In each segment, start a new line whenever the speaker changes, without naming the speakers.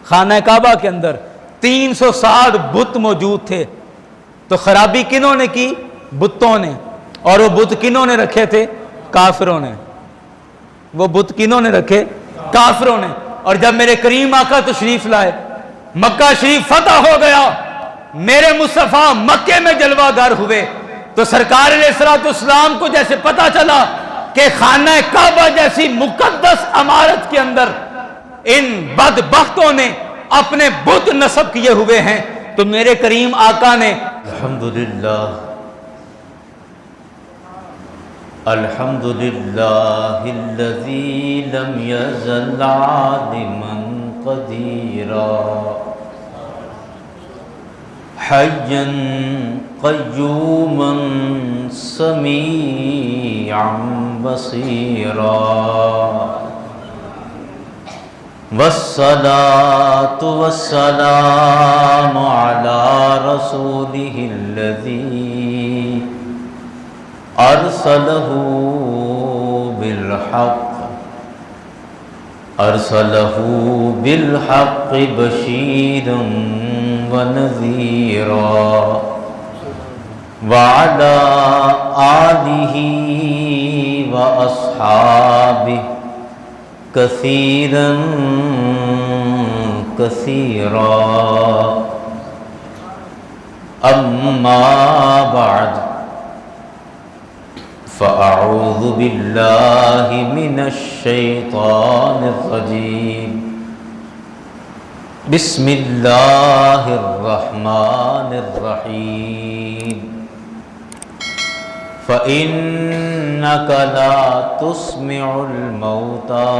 خانہ کعبہ کے اندر 360 بت موجود تھے، تو خرابی کنہوں نے کی؟ بتوں نے۔ اور وہ بت کنہوں نے رکھے تھے؟ کافروں نے۔ وہ بت کنہوں نے رکھے؟ کافروں نے۔ اور جب میرے کریم آقا تشریف لائے، مکہ شریف فتح ہو گیا، میرے مصطفیٰ مکے میں جلوہ گر ہوئے، تو سرکار علیہ السلام کو جیسے پتا چلا کہ خانہ کعبہ جیسی مقدس عمارت کے اندر ان بدبختوں نے اپنے بت نصب کیے ہوئے ہیں، تو میرے کریم آقا نے
الحمدللہ الحمدللہ الذی لم یزل عالما قدیرا حیا قیوما سمیعا بصیرا والصلاة والسلام على رسوله الذي أرسله بالحق بشيرا ونذيرا وعلى آله وأصحابه كثيرا كثيرا أما بعد فأعوذ بالله من الشيطان الرجيم بسم الله الرحمن الرحيم فإنك لا تسمع الموتى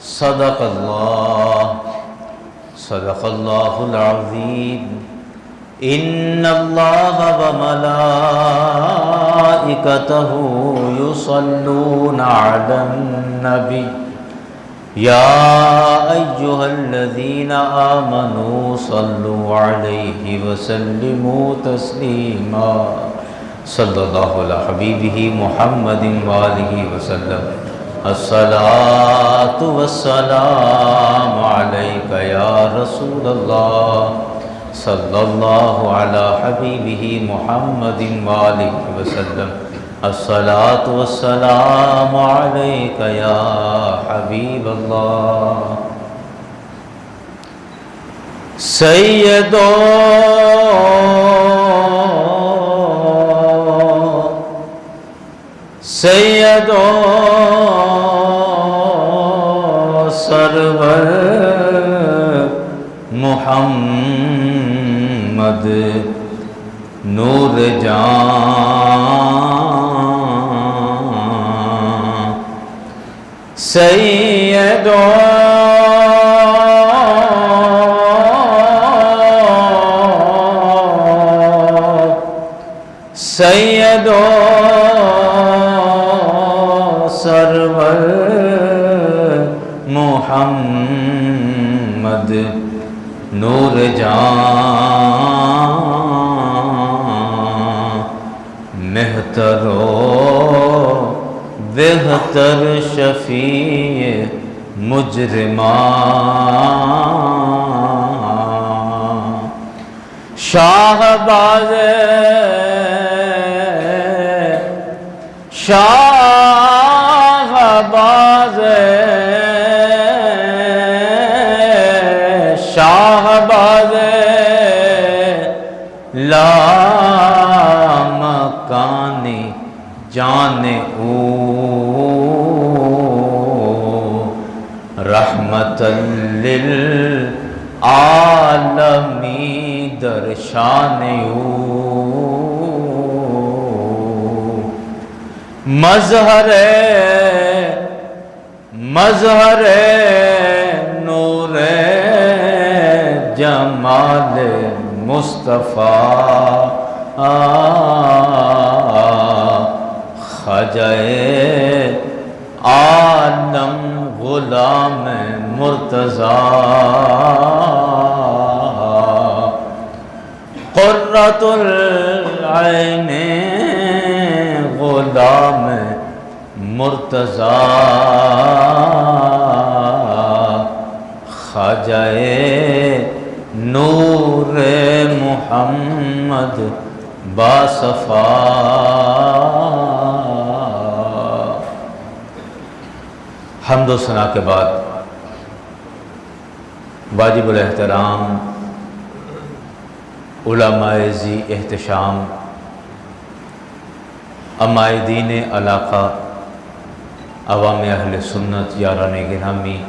صدق الله العظيم إن الله وملائكته يصلون على النبي يا أيها الذين آمنوا صلوا عليه وسلموا تسليما صلی اللہ علیہ حبیبہ محمد وآلہ وسلم الصلاة والسلام علیک یا رسول اللہ صلی اللہ علیہ حبیبہ محمد وآلہ وسلم الصلاة والسلام علیک یا حبیب اللہ سیدو سرور محمد نور جان سیدو سرور محمد نور جان مہتر و بہتر شفیع مجرمان شاہباز شاہباز لامکانی جان او رحمت للعالمین در شان او مظہر نور جمال مصطفیٰ خواجہ عالم غلام مرتضیٰ قرۃ العین غلام مرتضیٰ خواجہ نور محمد باصفا. حمد و ثنا کے بعد واجب الاحترام علماء ذی احتشام عمائدین علاقہ عوام اہل سنت یاران گرامی،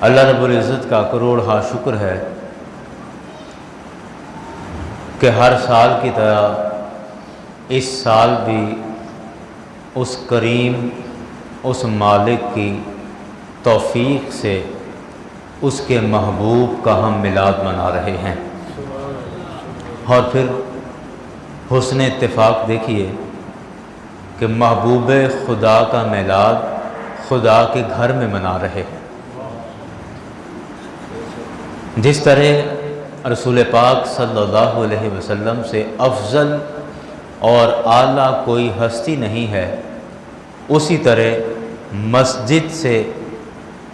اللہ رب العزت کا کروڑ ہا شکر ہے کہ ہر سال کی طرح اس سال بھی اس کریم اس مالک کی توفیق سے اس کے محبوب کا ہم میلاد منا رہے ہیں. اور پھر حسن اتفاق دیکھیے کہ محبوب خدا کا میلاد خدا کے گھر میں منا رہے ہیں. جس طرح رسول پاک صلی اللہ علیہ وسلم سے افضل اور اعلیٰ کوئی ہستی نہیں ہے، اسی طرح مسجد سے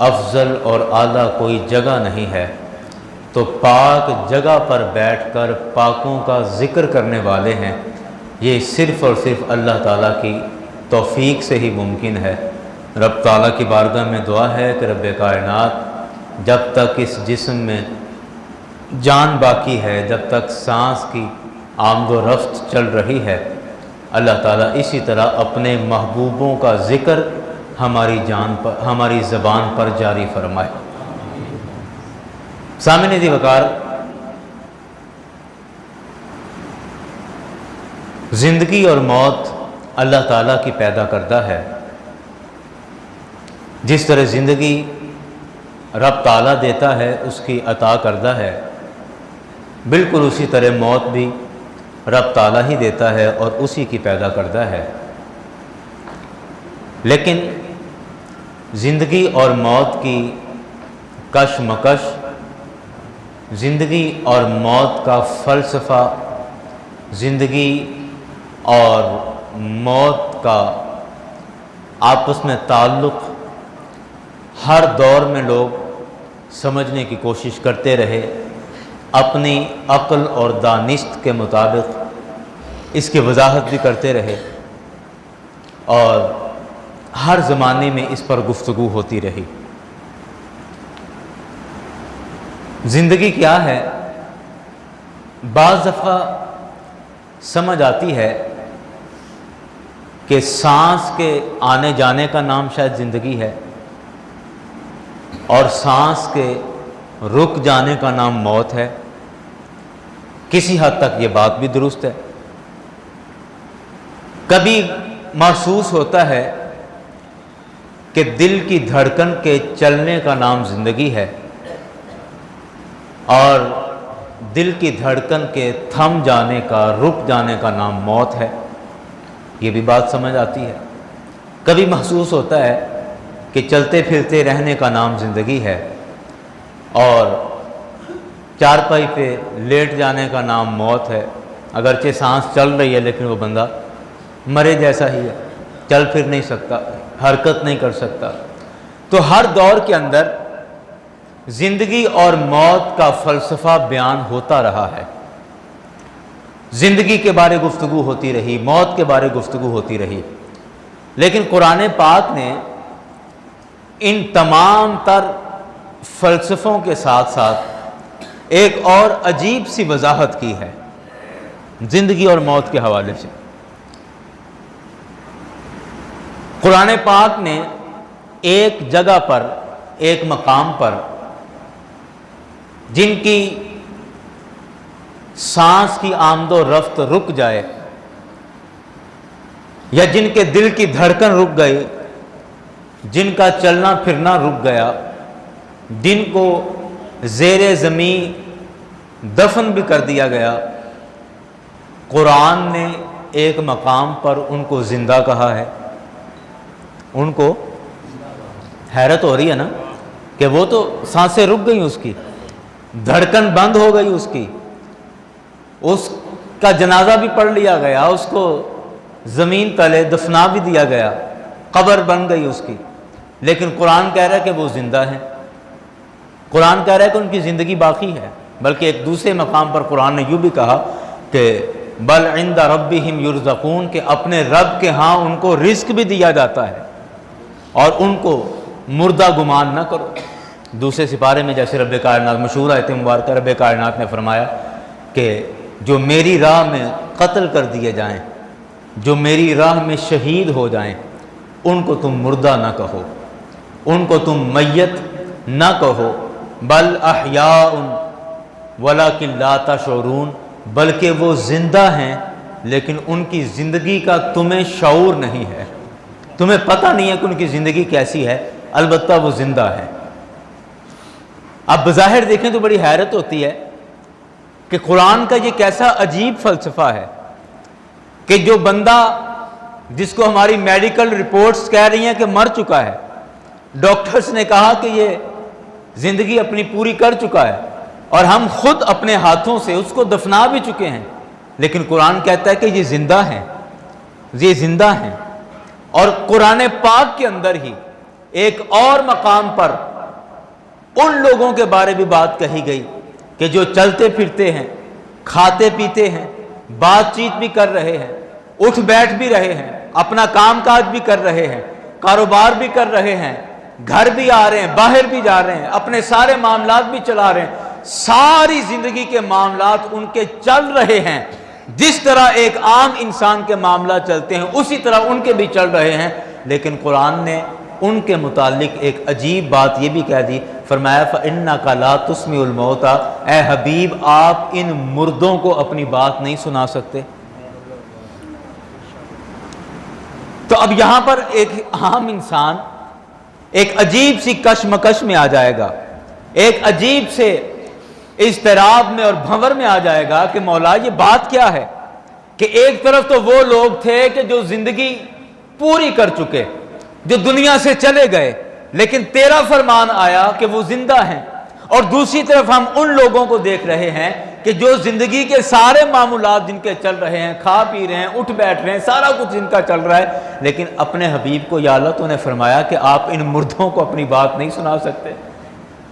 افضل اور اعلیٰ کوئی جگہ نہیں ہے. تو پاک جگہ پر بیٹھ کر پاکوں کا ذکر کرنے والے ہیں. یہ صرف اور صرف اللہ تعالیٰ کی توفیق سے ہی ممکن ہے. رب تعالیٰ کی بارگاہ میں دعا ہے کہ رب کائنات جب تک اس جسم میں جان باقی ہے، جب تک سانس کی آمد و رفت چل رہی ہے، اللہ تعالیٰ اسی طرح اپنے محبوبوں کا ذکر ہماری زبان پر جاری فرمائے. سامعین ذی وقار، زندگی اور موت اللہ تعالیٰ کی پیدا کردہ ہے. جس طرح زندگی رب تعالیٰ دیتا ہے، اس کی عطا کردہ ہے، بالکل اسی طرح موت بھی رب تعالیٰ ہی دیتا ہے اور اسی کی پیدا کردہ ہے. لیکن زندگی اور موت کی کشمکش، زندگی اور موت کا فلسفہ، زندگی اور موت کا آپس میں تعلق ہر دور میں لوگ سمجھنے کی کوشش کرتے رہے، اپنی عقل اور دانست کے مطابق اس کی وضاحت بھی کرتے رہے، اور ہر زمانے میں اس پر گفتگو ہوتی رہی. زندگی کیا ہے؟ بعض دفعہ سمجھ آتی ہے کہ سانس کے آنے جانے کا نام شاید زندگی ہے، اور سانس کے رک جانے کا نام موت ہے. کسی حد تک یہ بات بھی درست ہے. کبھی محسوس ہوتا ہے کہ دل کی دھڑکن کے چلنے کا نام زندگی ہے، اور دل کی دھڑکن کے تھم جانے کا، رک جانے کا نام موت ہے. یہ بھی بات سمجھ آتی ہے. کبھی محسوس ہوتا ہے کہ چلتے پھرتے رہنے کا نام زندگی ہے، اور چارپائی پہ لیٹ جانے کا نام موت ہے. اگرچہ سانس چل رہی ہے لیکن وہ بندہ مرے جیسا ہی ہے، چل پھر نہیں سکتا، حرکت نہیں کر سکتا. تو ہر دور کے اندر زندگی اور موت کا فلسفہ بیان ہوتا رہا ہے. زندگی کے بارے گفتگو ہوتی رہی، موت کے بارے گفتگو ہوتی رہی. لیکن قرآن پاک نے ان تمام تر فلسفوں کے ساتھ ساتھ ایک اور عجیب سی وضاحت کی ہے زندگی اور موت کے حوالے سے. قرآن پاک نے ایک جگہ پر، ایک مقام پر، جن کی سانس کی آمد و رفت رک جائے، یا جن کے دل کی دھڑکن رک گئی، جن کا چلنا پھرنا رک گیا، جن کو زیر زمین دفن بھی کر دیا گیا، قرآن نے ایک مقام پر ان کو زندہ کہا ہے. ان کو حیرت ہو رہی ہے نا کہ وہ تو سانسیں رک گئی، اس کی دھڑکن بند ہو گئی، اس کا جنازہ بھی پڑھ لیا گیا، اس کو زمین تلے دفنا بھی دیا گیا، قبر بن گئی اس کی. لیکن قرآن کہہ رہا ہے کہ وہ زندہ ہیں، قرآن کہہ رہا ہے کہ ان کی زندگی باقی ہے۔ بلکہ ایک دوسرے مقام پر قرآن نے یوں بھی کہا کہ بل عند ربہم یرزقون، کہ اپنے رب کے ہاں ان کو رزق بھی دیا جاتا ہے، اور ان کو مردہ گمان نہ کرو۔ دوسرے سپارے میں جیسے رب کائنات، مشہور آیت مبارکہ، رب کائنات نے فرمایا کہ جو میری راہ میں قتل کر دیے جائیں، جو میری راہ میں شہید ہو جائیں، ان کو تم مردہ نہ کہو، ان کو تم میت نہ کہو، بل احیاء ولکن لا تشعرون، بلکہ وہ زندہ ہیں لیکن ان کی زندگی کا تمہیں شعور نہیں ہے، تمہیں پتہ نہیں ہے کہ ان کی زندگی کیسی ہے، البتہ وہ زندہ ہے۔ اب بظاہر دیکھیں تو بڑی حیرت ہوتی ہے کہ قرآن کا یہ کیسا عجیب فلسفہ ہے کہ جو بندہ جس کو ہماری میڈیکل رپورٹس کہہ رہی ہیں کہ مر چکا ہے، ڈاکٹرز نے کہا کہ یہ زندگی اپنی پوری کر چکا ہے، اور ہم خود اپنے ہاتھوں سے اس کو دفنا بھی چکے ہیں، لیکن قرآن کہتا ہے کہ یہ زندہ ہیں، یہ زندہ ہیں۔ اور قرآن پاک کے اندر ہی ایک اور مقام پر ان لوگوں کے بارے بھی بات کہی گئی کہ جو چلتے پھرتے ہیں، کھاتے پیتے ہیں، بات چیت بھی کر رہے ہیں، اٹھ بیٹھ بھی رہے ہیں، اپنا کام کاج بھی کر رہے ہیں، کاروبار بھی کر رہے ہیں، گھر بھی آ رہے ہیں، باہر بھی جا رہے ہیں، اپنے سارے معاملات بھی چلا رہے ہیں، ساری زندگی کے معاملات ان کے چل رہے ہیں، جس طرح ایک عام انسان کے معاملات چلتے ہیں اسی طرح ان کے بھی چل رہے ہیں۔ لیکن قرآن نے ان کے متعلق ایک عجیب بات یہ بھی کہہ دی، فرمایا فَإِنَّكَ لَا تُسْمِعُ الْمَوْتَى، اے حبیب آپ ان مردوں کو اپنی بات نہیں سنا سکتے۔ تو اب یہاں پر ایک عام انسان ایک عجیب سی کشمکش میں آ جائے گا، ایک عجیب سے اضطراب میں اور بھنور میں آ جائے گا کہ مولا یہ بات کیا ہے کہ ایک طرف تو وہ لوگ تھے کہ جو زندگی پوری کر چکے، جو دنیا سے چلے گئے، لیکن تیرا فرمان آیا کہ وہ زندہ ہیں، اور دوسری طرف ہم ان لوگوں کو دیکھ رہے ہیں کہ جو زندگی کے سارے معمولات جن کے چل رہے ہیں، کھا پی رہے ہیں، اٹھ بیٹھ رہے ہیں، سارا کچھ جن کا چل رہا ہے، لیکن اپنے حبیب کو یا اللہ تو نے فرمایا کہ آپ ان مردوں کو اپنی بات نہیں سنا سکتے۔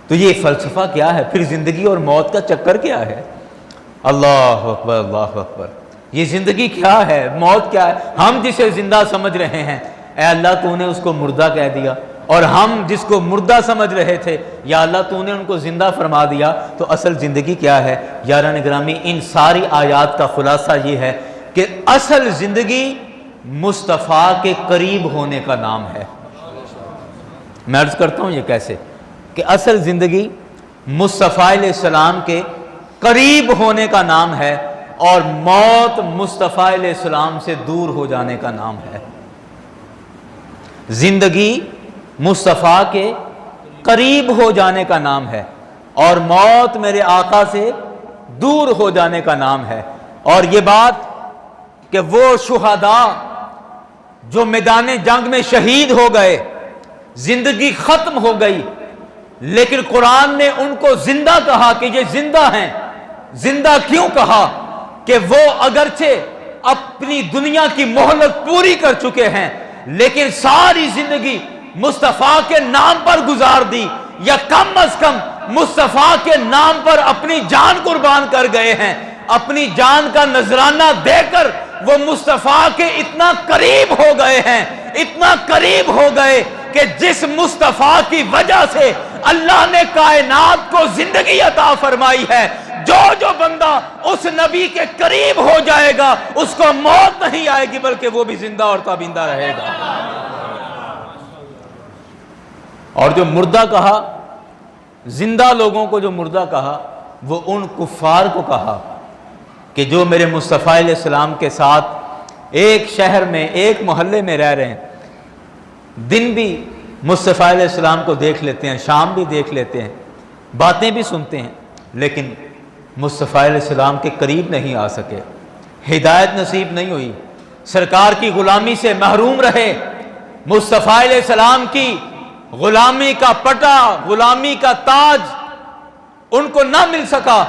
تو یہ فلسفہ کیا ہے؟ پھر زندگی اور موت کا چکر کیا ہے؟ اللہ اکبر، اللہ اکبر۔ یہ زندگی کیا ہے؟ موت کیا ہے؟ ہم جسے زندہ سمجھ رہے ہیں، اے اللہ تو نے اس کو مردہ کہہ دیا، اور ہم جس کو مردہ سمجھ رہے تھے، یا اللہ تو نے ان کو زندہ فرما دیا۔ تو اصل زندگی کیا ہے؟ یاران گرامی، ان ساری آیات کا خلاصہ یہ ہے کہ اصل زندگی مصطفیٰ کے قریب ہونے کا نام ہے۔ میں عرض کرتا ہوں یہ کیسے کہ اصل زندگی مصطفیٰ علیہ السلام کے قریب ہونے کا نام ہے، اور موت مصطفیٰ علیہ السلام سے دور ہو جانے کا نام ہے۔ زندگی مصطفیٰ کے قریب ہو جانے کا نام ہے، اور موت میرے آقا سے دور ہو جانے کا نام ہے۔ اور یہ بات کہ وہ شہداء جو میدان جنگ میں شہید ہو گئے، زندگی ختم ہو گئی، لیکن قرآن نے ان کو زندہ کہا کہ یہ زندہ ہیں۔ زندہ کیوں کہا؟ کہ وہ اگرچہ اپنی دنیا کی مہلت پوری کر چکے ہیں، لیکن ساری زندگی مصطفیٰ کے نام پر گزار دی، یا کم از کم مصطفیٰ کے نام پر اپنی جان قربان کر گئے ہیں۔ اپنی جان کا نذرانہ دے کر وہ مصطفیٰ کے اتنا قریب ہو گئے ہیں، اتنا قریب ہو گئے کہ جس مصطفیٰ کی وجہ سے اللہ نے کائنات کو زندگی عطا فرمائی ہے، جو بندہ اس نبی کے قریب ہو جائے گا اس کو موت نہیں آئے گی، بلکہ وہ بھی زندہ اور تابندہ رہے گا۔ اور جو مردہ کہا، زندہ لوگوں کو جو مردہ کہا، وہ ان کفار کو کہا کہ جو میرے مصطفیٰ علیہ السلام کے ساتھ ایک شہر میں، ایک محلے میں رہ رہے ہیں، دن بھی مصطفیٰ علیہ السلام کو دیکھ لیتے ہیں، شام بھی دیکھ لیتے ہیں، باتیں بھی سنتے ہیں، لیکن مصطفیٰ علیہ السلام کے قریب نہیں آ سکے، ہدایت نصیب نہیں ہوئی، سرکار کی غلامی سے محروم رہے، مصطفیٰ علیہ السلام کی غلامی کا پٹا، غلامی کا تاج ان کو نہ مل سکا۔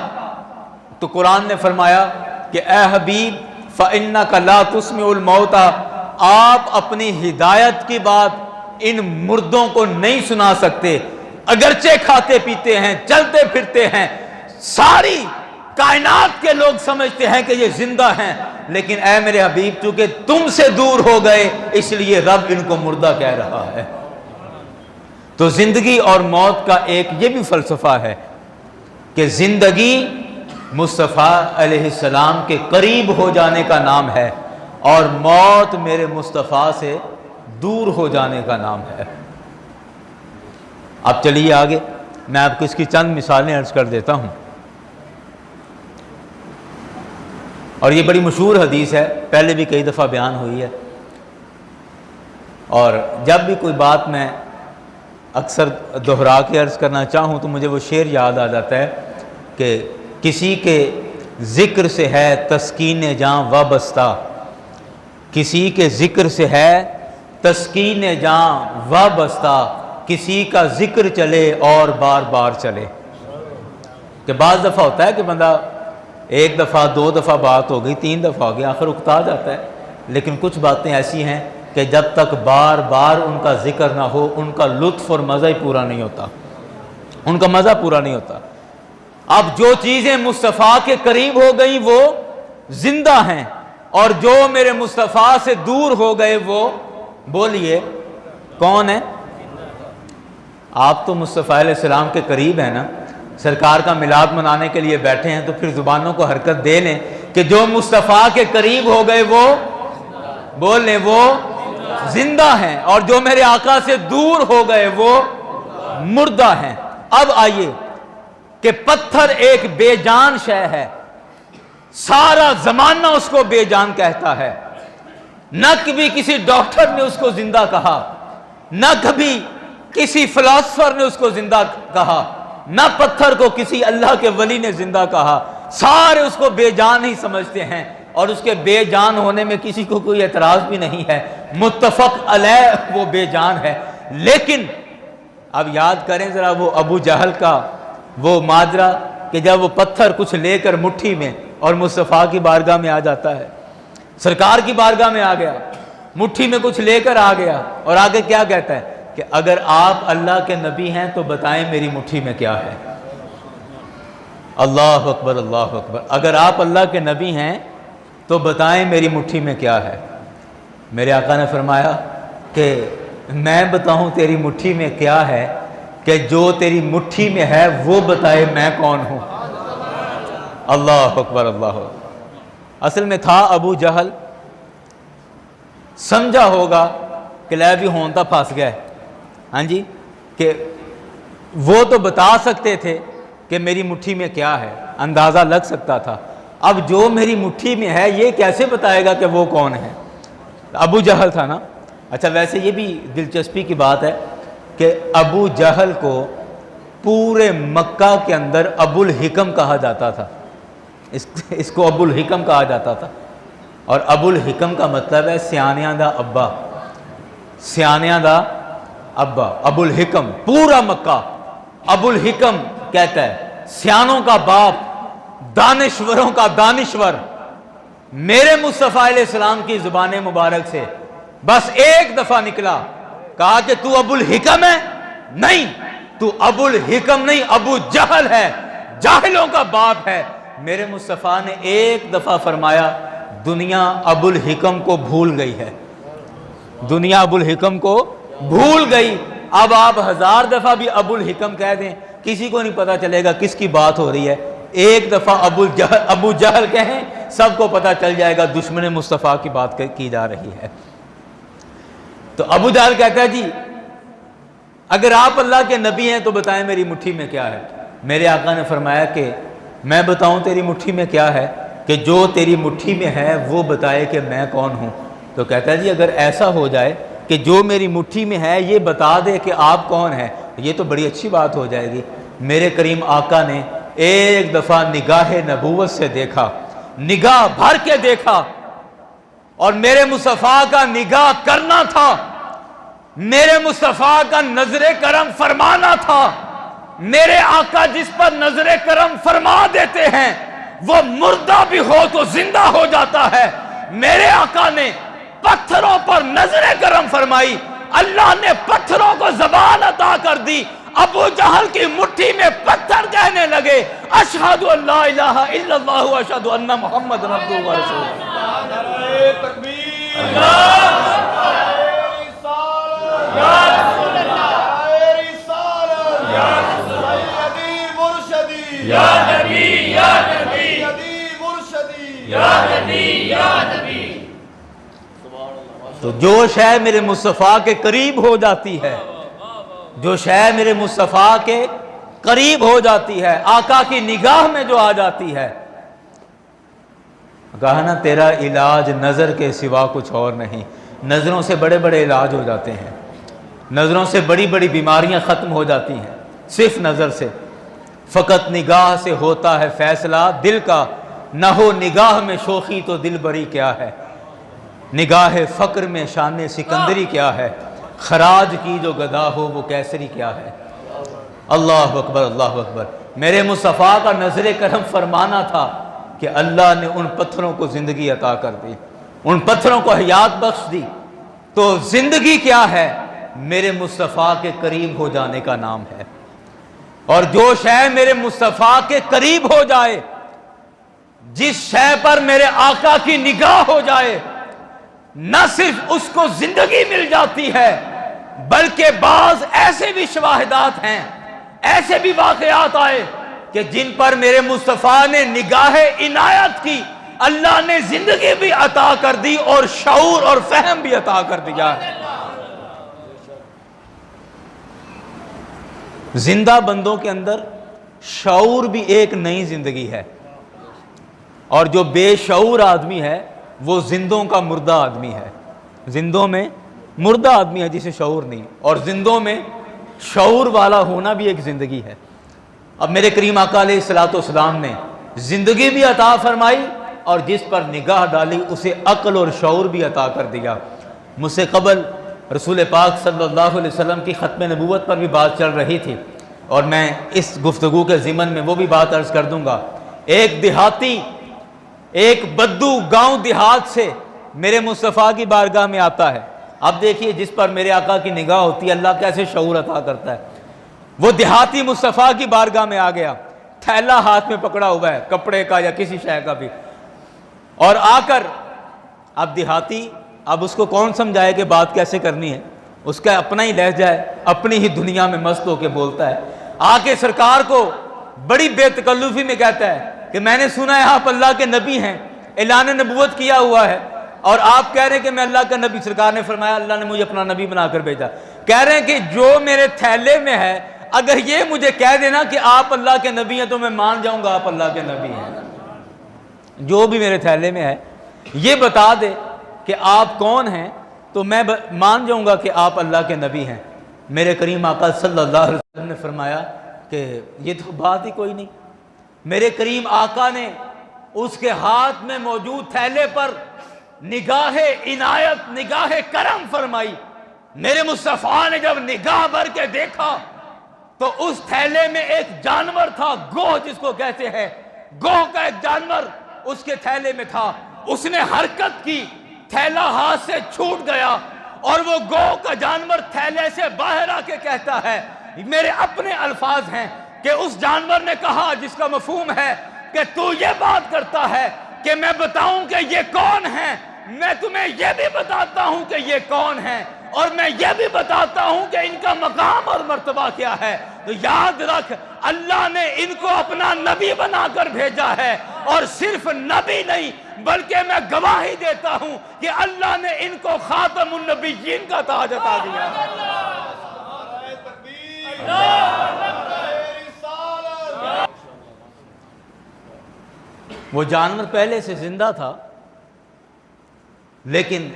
تو قرآن نے فرمایا کہ اے حبیب فَإِنَّكَ لَا تُسْمِعُ الْمَوْتَى، آپ اپنی ہدایت کی بات
ان مردوں کو نہیں سنا سکتے، اگرچہ کھاتے پیتے ہیں، چلتے پھرتے ہیں، ساری کائنات کے لوگ سمجھتے ہیں کہ یہ زندہ ہیں، لیکن اے میرے حبیب چونکہ تم سے دور ہو گئے اس لیے رب ان کو مردہ کہہ رہا ہے۔ تو زندگی اور موت کا ایک یہ بھی فلسفہ ہے کہ زندگی مصطفیٰ علیہ السلام کے قریب ہو جانے کا نام ہے اور موت میرے مصطفیٰ سے دور ہو جانے کا نام ہے۔ اب چلیے آگے، میں آپ کو اس کی چند مثالیں عرض کر دیتا ہوں، اور یہ بڑی مشہور حدیث ہے، پہلے بھی کئی دفعہ بیان ہوئی ہے، اور جب بھی کوئی بات میں اکثر دہرا کے عرض کرنا چاہوں تو مجھے وہ شعر یاد آ جاتا ہے کہ کسی کے ذکر سے ہے تسکین جاں وابستہ، کسی کے ذکر سے ہے تسکین جاں وابستہ، کسی کا ذکر چلے اور بار بار چلے۔ کہ بعض دفعہ ہوتا ہے کہ بندہ ایک دفعہ دو دفعہ بات ہو گئی، تین دفعہ ہو گئی، آخر اکتا جاتا ہے، لیکن کچھ باتیں ایسی ہیں کہ جب تک بار بار ان کا ذکر نہ ہو ان کا لطف اور مزہ ہی پورا نہیں ہوتا، ان کا مزہ پورا نہیں ہوتا۔ اب جو چیزیں مصطفیٰ کے قریب ہو گئیں وہ زندہ ہیں، اور جو میرے مصطفیٰ سے دور ہو گئے وہ، بولیے کون ہے؟ آپ تو مصطفیٰ علیہ السلام کے قریب ہیں نا، سرکار کا میلاد منانے کے لیے بیٹھے ہیں تو پھر زبانوں کو حرکت دے لیں کہ جو مصطفیٰ کے قریب ہو گئے وہ، بول لیں وہ زندہ ہیں، اور جو میرے آقا سے دور ہو گئے وہ مردہ ہیں۔ اب آئیے کہ پتھر ایک بے جان شے ہے، سارا زمانہ اس کو بے جان کہتا ہے، نہ کبھی کسی ڈاکٹر نے اس کو زندہ کہا، نہ کبھی کسی فلاسفر نے اس کو زندہ کہا، نہ پتھر کو کسی اللہ کے ولی نے زندہ کہا، سارے اس کو بے جان ہی سمجھتے ہیں، اور اس کے بے جان ہونے میں کسی کو کوئی اعتراض بھی نہیں ہے، متفق علیہ وہ بے جان ہے۔ لیکن اب یاد کریں ذرا وہ ابو جہل کا وہ ماجرا کہ جب وہ پتھر کچھ لے کر مٹھی میں اور مصطفیٰ کی بارگاہ میں آ جاتا ہے، سرکار کی بارگاہ میں آ گیا، مٹھی میں کچھ لے کر آ گیا، اور آگے کیا کہتا ہے کہ اگر آپ اللہ کے نبی ہیں تو بتائیں میری مٹھی میں کیا ہے۔ اللہ اکبر اللہ اکبر، اگر آپ اللہ کے نبی ہیں تو بتائیں میری مٹھی میں کیا ہے۔ میرے آقا نے فرمایا کہ میں بتاؤں تیری مٹھی میں کیا ہے کہ جو تیری مٹھی میں ہے وہ بتائے میں کون ہوں۔ اللہ اکبر اللہ اکبر۔ اصل میں تھا ابو جہل، سمجھا ہوگا کہ لے بھی ہونتا پھنس گئے، ہاں جی، کہ وہ تو بتا سکتے تھے کہ میری مٹھی میں کیا ہے، اندازہ لگ سکتا تھا، اب جو میری مٹھی میں ہے یہ کیسے بتائے گا کہ وہ کون ہے؟ ابو جہل تھا نا۔ اچھا ویسے یہ بھی دلچسپی کی بات ہے کہ ابو جہل کو پورے مکہ کے اندر ابو الحکم کہا جاتا تھا، اس کو ابو الحکم کہا جاتا تھا، اور ابو الحکم کا مطلب ہے سیانیاں دا ابا، سیانیاں دا ابا، ابو الحکم، پورا مکہ ابو الحکم کہتا ہے، سیانوں کا باپ، دانشوروں کا دانشور۔ میرے مصطفیٰ علیہ السلام کی زبان مبارک سے بس ایک دفعہ نکلا، کہا کہ تو ابو الحکم ہے؟ نہیں، تو ابو الحکم نہیں، ابو جہل ہے، جاہلوں کا باپ ہے۔ میرے مصطفیٰ نے ایک دفعہ فرمایا دنیا ابو الحکم کو بھول گئی ہے، دنیا ابو الحکم کو بھول گئی۔ اب آپ 1000 دفعہ بھی ابو الحکم کہہ دیں کسی کو نہیں پتا چلے گا کس کی بات ہو رہی ہے، ایک دفعہ ابو جہل کہیں سب کو پتا چل جائے گا دشمن مصطفیٰ کی بات کی جا رہی ہے۔ تو ابو جہل کہتا ہے جی اگر آپ اللہ کے نبی ہیں تو بتائیں میری مٹھی میں کیا ہے۔ میرے آقا نے فرمایا کہ میں بتاؤں تیری مٹھی میں کیا ہے کہ جو تیری مٹھی میں ہے وہ بتائے کہ میں کون ہوں۔ تو کہتا ہے جی اگر ایسا ہو جائے کہ جو میری مٹھی میں ہے یہ بتا دے کہ آپ کون ہیں یہ تو بڑی اچھی بات ہو جائے گی۔ میرے کریم آقا نے ایک دفعہ نگاہ نبوت سے دیکھا، نگاہ بھر کے دیکھا، اور میرے مصطفیٰ کا نگاہ کرنا تھا، میرے مصطفیٰ کا نظر کرم فرمانا تھا۔ میرے آقا جس پر نظر کرم فرما دیتے ہیں وہ مردہ بھی ہو تو زندہ ہو جاتا ہے۔ میرے آقا نے پتھروں پر نظر کرم فرمائی، اللہ نے پتھروں کو زبان عطا کر دی. ابو جہل کی مٹھی میں پتھر کہنے لگے اشہد ان لا الہ الا اللہ و اشہد ان محمد عبدہ و رسولہ. تو جو شے میرے مصطفیٰ کے قریب ہو جاتی ہے، جو شے میرے مصطفیٰ کے قریب ہو جاتی ہے، آقا کی نگاہ میں جو آ جاتی ہے، کہا نا تیرا علاج نظر کے سوا کچھ اور نہیں. نظروں سے بڑے بڑے علاج ہو جاتے ہیں، نظروں سے بڑی بڑی بیماریاں ختم ہو جاتی ہیں صرف نظر سے. فقط نگاہ سے ہوتا ہے فیصلہ دل کا، نہ ہو نگاہ میں شوخی تو دل بری کیا ہے. نگاہ فقر میں شان سکندری کیا ہے، خراج کی جو گدا ہو وہ کیسری کیا ہے. اللہ اکبر اللہ اکبر. میرے مصطفیٰ کا نظر کرم فرمانا تھا کہ اللہ نے ان پتھروں کو زندگی عطا کر دی، ان پتھروں کو حیات بخش دی. تو زندگی کیا ہے؟ میرے مصطفیٰ کے قریب ہو جانے کا نام ہے. اور جو شے میرے مصطفیٰ کے قریب ہو جائے، جس شے پر میرے آقا کی نگاہ ہو جائے، نہ صرف اس کو زندگی مل جاتی ہے، بلکہ بعض ایسے بھی شواہدات ہیں، ایسے بھی واقعات آئے کہ جن پر میرے مصطفیٰ نے نگاہ عنایت کی، اللہ نے زندگی بھی عطا کر دی اور شعور اور فہم بھی عطا کر دیا. زندہ بندوں کے اندر شعور بھی ایک نئی زندگی ہے، اور جو بے شعور آدمی ہے وہ زندوں کا مردہ آدمی ہے. زندوں میں مردہ آدمی ہے جسے شعور نہیں، اور زندوں میں شعور والا ہونا بھی ایک زندگی ہے. اب میرے کریم آقا علیہ الصلوۃ والسلام نے زندگی بھی عطا فرمائی اور جس پر نگاہ ڈالی اسے عقل اور شعور بھی عطا کر دیا. مجھ سے قبل رسول پاک صلی اللہ علیہ وسلم کی ختم نبوت پر بھی بات چل رہی تھی، اور میں اس گفتگو کے ضمن میں وہ بھی بات عرض کر دوں گا. ایک دیہاتی، ایک بدو گاؤں دیہات سے میرے مصطفیٰ کی بارگاہ میں آتا ہے. اب دیکھیے جس پر میرے آقا کی نگاہ ہوتی ہے اللہ کیسے شعور عطا کرتا ہے. وہ دیہاتی مصطفیٰ کی بارگاہ میں آ گیا، تھیلا ہاتھ میں پکڑا ہوا ہے کپڑے کا یا کسی شے کا بھی، اور آ کر اب دیہاتی، اب اس کو کون سمجھائے کہ بات کیسے کرنی ہے، اس کا اپنا ہی لہجہ ہے، اپنی ہی دنیا میں مست ہو کے بولتا ہے. آ کے سرکار کو بڑی بے تکلفی میں کہتا ہے کہ میں نے سنا ہے آپ اللہ کے نبی ہیں، اعلان نبوت کیا ہوا ہے، اور آپ کہہ رہے ہیں کہ میں اللہ کا نبی. سرکار نے فرمایا اللہ نے مجھے اپنا نبی بنا کر بھیجا. کہہ رہے ہیں کہ جو میرے تھیلے میں ہے اگر یہ مجھے کہہ دینا کہ آپ اللہ کے نبی ہیں تو میں مان جاؤں گا آپ اللہ کے نبی ہیں. جو بھی میرے تھیلے میں ہے یہ بتا دے کہ آپ کون ہیں تو میں مان جاؤں گا کہ آپ اللہ کے نبی ہیں. میرے کریم آقا صلی اللہ علیہ وسلم نے فرمایا کہ یہ تو بات ہی کوئی نہیں. میرے کریم آقا نے اس کے ہاتھ میں موجود تھیلے پر نگاہ عنایت، نگاہ کرم فرمائی. میرے مصطفیٰ نے جب نگاہ بھر کے دیکھا تو اس تھیلے میں ایک جانور تھا، گوہ جس کو کہتے ہیں، گوہ کا ایک جانور اس کے تھیلے میں تھا. اس نے حرکت کی، تھیلا ہاتھ سے چھوٹ گیا، اور وہ گوہ کا جانور تھیلے سے باہر آ کے کہتا ہے، میرے اپنے الفاظ ہیں کہ اس جانور نے کہا جس کا مفہوم ہے کہ تو یہ بات کرتا ہے کہ میں بتاؤں کہ یہ کون ہے، میں تمہیں یہ بھی بتاتا ہوں کہ یہ کون ہے، اور میں یہ بھی بتاتا ہوں کہ ان کا مقام اور مرتبہ کیا ہے. تو یاد رکھ اللہ نے ان کو اپنا نبی بنا کر بھیجا ہے، اور صرف نبی نہیں بلکہ میں گواہی دیتا ہوں کہ اللہ نے ان کو خاتم النبیین کا تاج عطا دیا ہے. وہ جانور پہلے سے زندہ تھا، لیکن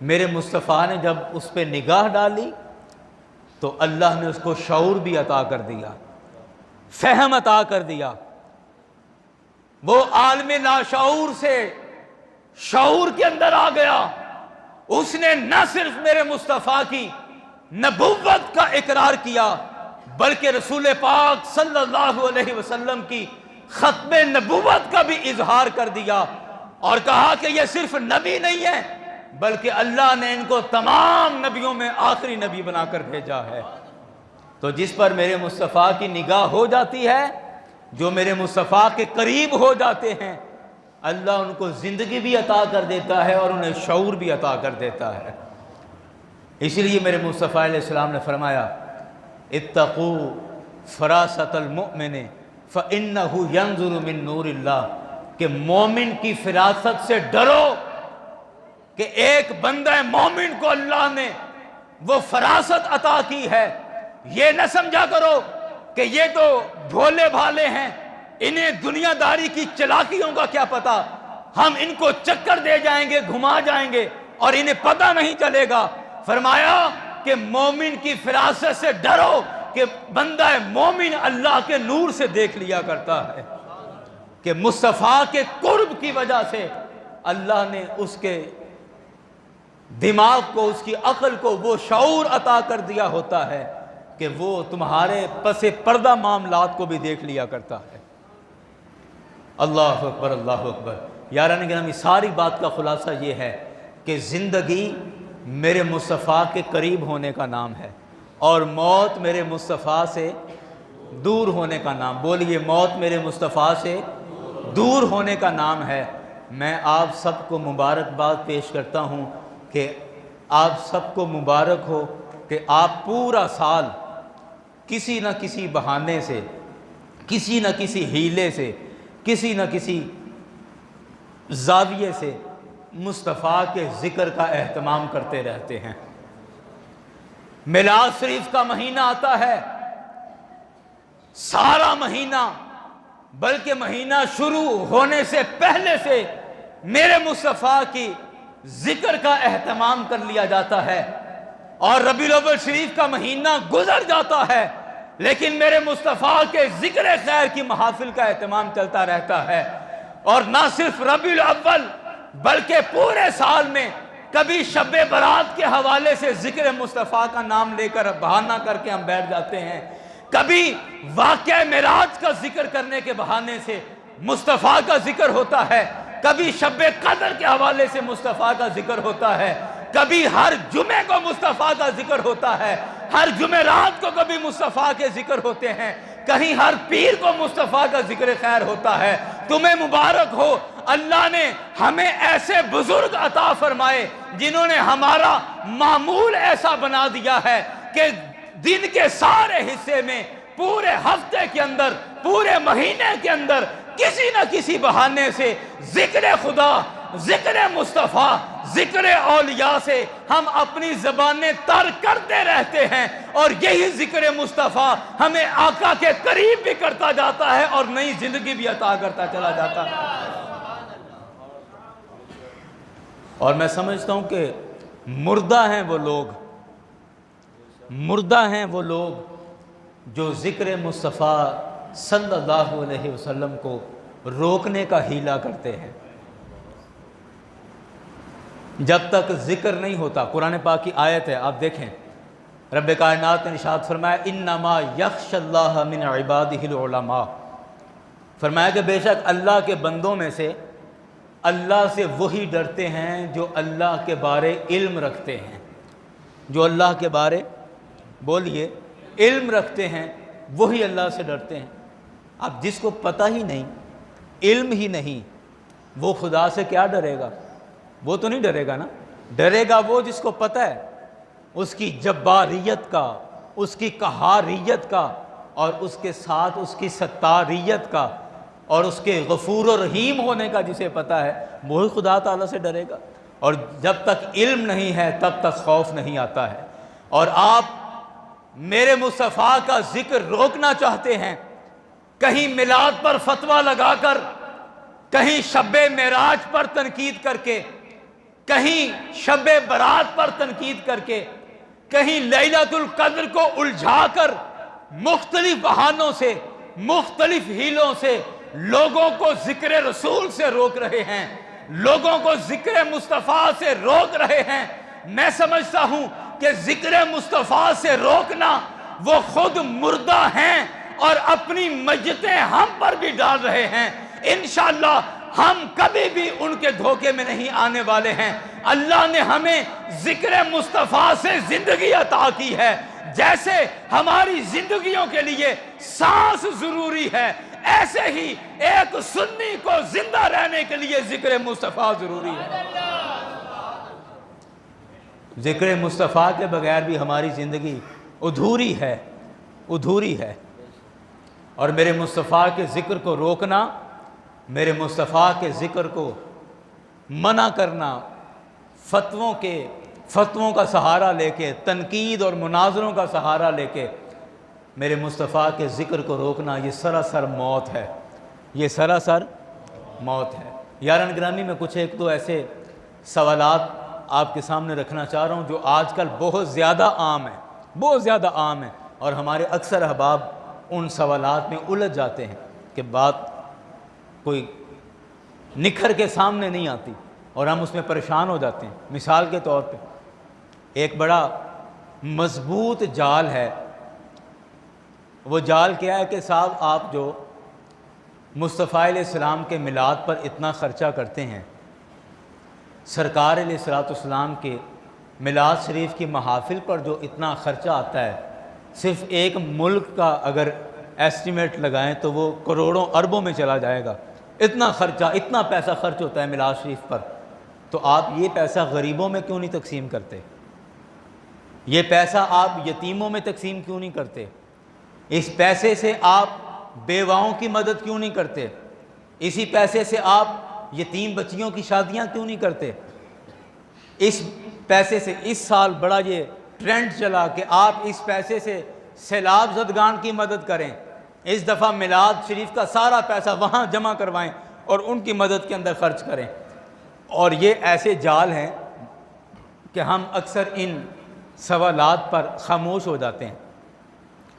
میرے مصطفیٰ نے جب اس پہ نگاہ ڈالی تو اللہ نے اس کو شعور بھی عطا کر دیا، فہم عطا کر دیا. وہ عالم لاشعور سے شعور کے اندر آ گیا. اس نے نہ صرف میرے مصطفیٰ کی نبوت کا اقرار کیا بلکہ رسول پاک صلی اللہ علیہ وسلم کی ختم نبوت کا بھی اظہار کر دیا، اور کہا کہ یہ صرف نبی نہیں ہے بلکہ اللہ نے ان کو تمام نبیوں میں آخری نبی بنا کر بھیجا ہے۔ تو جس پر میرے مصطفیٰ کی نگاہ ہو جاتی ہے، جو میرے مصطفیٰ کے قریب ہو جاتے ہیں، اللہ ان کو زندگی بھی عطا کر دیتا ہے اور انہیں شعور بھی عطا کر دیتا ہے۔ اس لیے میرے مصطفیٰ علیہ السلام نے فرمایا اتقوا فراست المؤمن فإنه ينظر من نور اللہ، کہ مومن کی فراست سے ڈرو کہ ایک بندہ مومن کو اللہ نے وہ فراست عطا کی ہے۔ یہ نہ سمجھا کرو کہ یہ تو بھولے بھالے ہیں، انہیں دنیا داری کی چلاکیوں کا کیا پتا، ہم ان کو چکر دے جائیں گے، گھما جائیں گے اور انہیں پتہ نہیں چلے گا۔ فرمایا کہ مومن کی فراست سے ڈرو کہ بندہ مومن اللہ کے نور سے دیکھ لیا کرتا ہے، کہ مصطفیٰ کے قرب کی وجہ سے اللہ نے اس کے دماغ کو، اس کی عقل کو وہ شعور عطا کر دیا ہوتا ہے کہ وہ تمہارے پس پردہ معاملات کو بھی دیکھ لیا کرتا ہے۔ اللہ اکبر، اللہ اکبر۔ یاران گرامی، ساری بات کا خلاصہ یہ ہے کہ زندگی میرے مصطفیٰ کے قریب ہونے کا نام ہے اور موت میرے مصطفیٰ سے دور ہونے کا نام۔ بولیے، موت میرے مصطفیٰ سے دور ہونے کا نام ہے۔ میں آپ سب کو مبارکباد پیش کرتا ہوں کہ آپ سب کو مبارک ہو کہ آپ پورا سال کسی نہ کسی بہانے سے، کسی نہ کسی ہیلے سے، کسی نہ کسی زاویے سے مصطفیٰ کے ذکر کا اہتمام کرتے رہتے ہیں۔ میلاد شریف کا مہینہ آتا ہے، سارا مہینہ، بلکہ مہینہ شروع ہونے سے پہلے سے میرے مصطفیٰ کی ذکر کا اہتمام کر لیا جاتا ہے، اور ربیع الاول شریف کا مہینہ گزر جاتا ہے لیکن میرے مصطفیٰ کے ذکر خیر کی محافل کا اہتمام چلتا رہتا ہے۔ اور نہ صرف ربیع الاول بلکہ پورے سال میں کبھی شب برات کے حوالے سے ذکر مصطفیٰ کا نام لے کر بہانہ کر کے ہم بیٹھ جاتے ہیں، کبھی واقعہ معراج کا ذکر کرنے کے بہانے سے مصطفیٰ کا ذکر ہوتا ہے، کبھی شب قدر کے حوالے سے مصطفیٰ کا ذکر ہوتا ہے، کبھی ہر جمعے کو مصطفیٰ کا ذکر ہوتا ہے، ہر جمعرات کو کبھی مصطفیٰ کے ذکر ہوتے ہیں، کہیں ہر پیر کو مصطفیٰ کا ذکر خیر ہوتا ہے۔ تمہیں مبارک ہو، اللہ نے ہمیں ایسے بزرگ عطا فرمائے جنہوں نے ہمارا معمول ایسا بنا دیا ہے کہ دن کے سارے حصے میں، پورے ہفتے کے اندر، پورے مہینے کے اندر کسی نہ کسی بہانے سے ذکر خدا، ذکر مصطفیٰ، ذکر اولیاء سے ہم اپنی زبانیں تر کرتے رہتے ہیں، اور یہی ذکر مصطفیٰ ہمیں آقا کے قریب بھی کرتا جاتا ہے اور نئی زندگی بھی عطا کرتا چلا جاتا ہے۔ اور میں سمجھتا ہوں کہ مردہ ہیں وہ لوگ، مردہ ہیں وہ لوگ جو ذکر مصطفیٰ صلی اللہ علیہ وسلم کو روکنے کا حیلہ کرتے ہیں۔ جب تک ذکر نہیں ہوتا، قرآن پاک کی آیت ہے، آپ دیکھیں، رب کائنات نے ارشاد فرمایا انما یخشی اللہ من عبادہ العلماء، فرمایا کہ بے شک اللہ کے بندوں میں سے اللہ سے وہی ڈرتے ہیں جو اللہ کے بارے علم رکھتے ہیں، جو اللہ کے بارے، بولیے، علم رکھتے ہیں، وہی اللہ سے ڈرتے ہیں۔ اب جس کو پتہ ہی نہیں، علم ہی نہیں، وہ خدا سے کیا ڈرے گا؟ وہ تو نہیں ڈرے گا نا، ڈرے گا وہ جس کو پتہ ہے اس کی جباریت کا، اس کی قہاریت کا، اور اس کے ساتھ اس کی ستاریت کا، اور اس کے غفور و رحیم ہونے کا جسے پتہ ہے، وہی خدا تعالیٰ سے ڈرے گا۔ اور جب تک علم نہیں ہے تب تک خوف نہیں آتا ہے۔ اور آپ میرے مصطفیٰ کا ذکر روکنا چاہتے ہیں، کہیں میلاد پر فتویٰ لگا کر، کہیں شب معراج پر تنقید کر کے، کہیں شب برات پر تنقید کر کے، کہیں لیلۃ القدر کو الجھا کر مختلف بہانوں سے، مختلف ہیلوں سے لوگوں کو ذکر رسول سے روک رہے ہیں، لوگوں کو ذکر مصطفیٰ سے روک رہے ہیں۔ میں سمجھتا ہوں کہ ذکر مصطفیٰ سے روکنا، وہ خود مردہ ہیں اور اپنی میتیں ہم پر بھی ڈال رہے ہیں۔ انشاءاللہ ہم کبھی بھی ان کے دھوکے میں نہیں آنے والے ہیں۔ اللہ نے ہمیں ذکر مصطفیٰ سے زندگی عطا کی ہے، جیسے ہماری زندگیوں کے لیے سانس ضروری ہے، ایسے ہی ایک سنی کو زندہ رہنے کے لیے ذکر مصطفیٰ ضروری ہے۔ ذکر مصطفیٰ کے بغیر بھی ہماری زندگی ادھوری ہے۔ اور میرے مصطفیٰ کے ذکر کو روکنا، میرے مصطفیٰ کے ذکر کو منع کرنا، فتووں کا سہارا لے کے، تنقید اور مناظروں کا سہارا لے کے میرے مصطفیٰ کے ذکر کو روکنا، یہ سراسر موت ہے، یہ سراسر موت ہے۔ یاران گرامی، میں کچھ ایک دو ایسے سوالات آپ کے سامنے رکھنا چاہ رہا ہوں جو آج کل بہت زیادہ عام ہیں، اور ہمارے اکثر احباب ان سوالات میں الجھ جاتے ہیں کہ بات کوئی نکھر کے سامنے نہیں آتی اور ہم اس میں پریشان ہو جاتے ہیں۔ مثال کے طور پہ ایک بڑا مضبوط جال ہے، وہ جال کیا ہے کہ صاحب آپ جو مصطفیٰ علیہ السلام کے میلاد پر اتنا خرچہ کرتے ہیں، سرکار علیہ السلام کے میلاد شریف کی محافل پر جو اتنا خرچہ آتا ہے، صرف ایک ملک کا اگر ایسٹیمیٹ لگائیں تو وہ کروڑوں اربوں میں چلا جائے گا۔ اتنا خرچہ، اتنا پیسہ خرچ ہوتا ہے میلاد شریف پر، تو آپ یہ پیسہ غریبوں میں کیوں نہیں تقسیم کرتے؟ یہ پیسہ آپ یتیموں میں تقسیم کیوں نہیں کرتے؟ اس پیسے سے آپ بیواؤں کی مدد کیوں نہیں کرتے؟ اسی پیسے سے آپ یتیم بچیوں کی شادیاں کیوں نہیں کرتے؟ اس پیسے سے اس سال بڑا یہ ٹرینڈ چلا کہ آپ اس پیسے سے سیلاب زدگان کی مدد کریں، اس دفعہ میلاد شریف کا سارا پیسہ وہاں جمع کروائیں اور ان کی مدد کے اندر خرچ کریں۔ اور یہ ایسے جال ہیں کہ ہم اکثر ان سوالات پر خاموش ہو جاتے ہیں،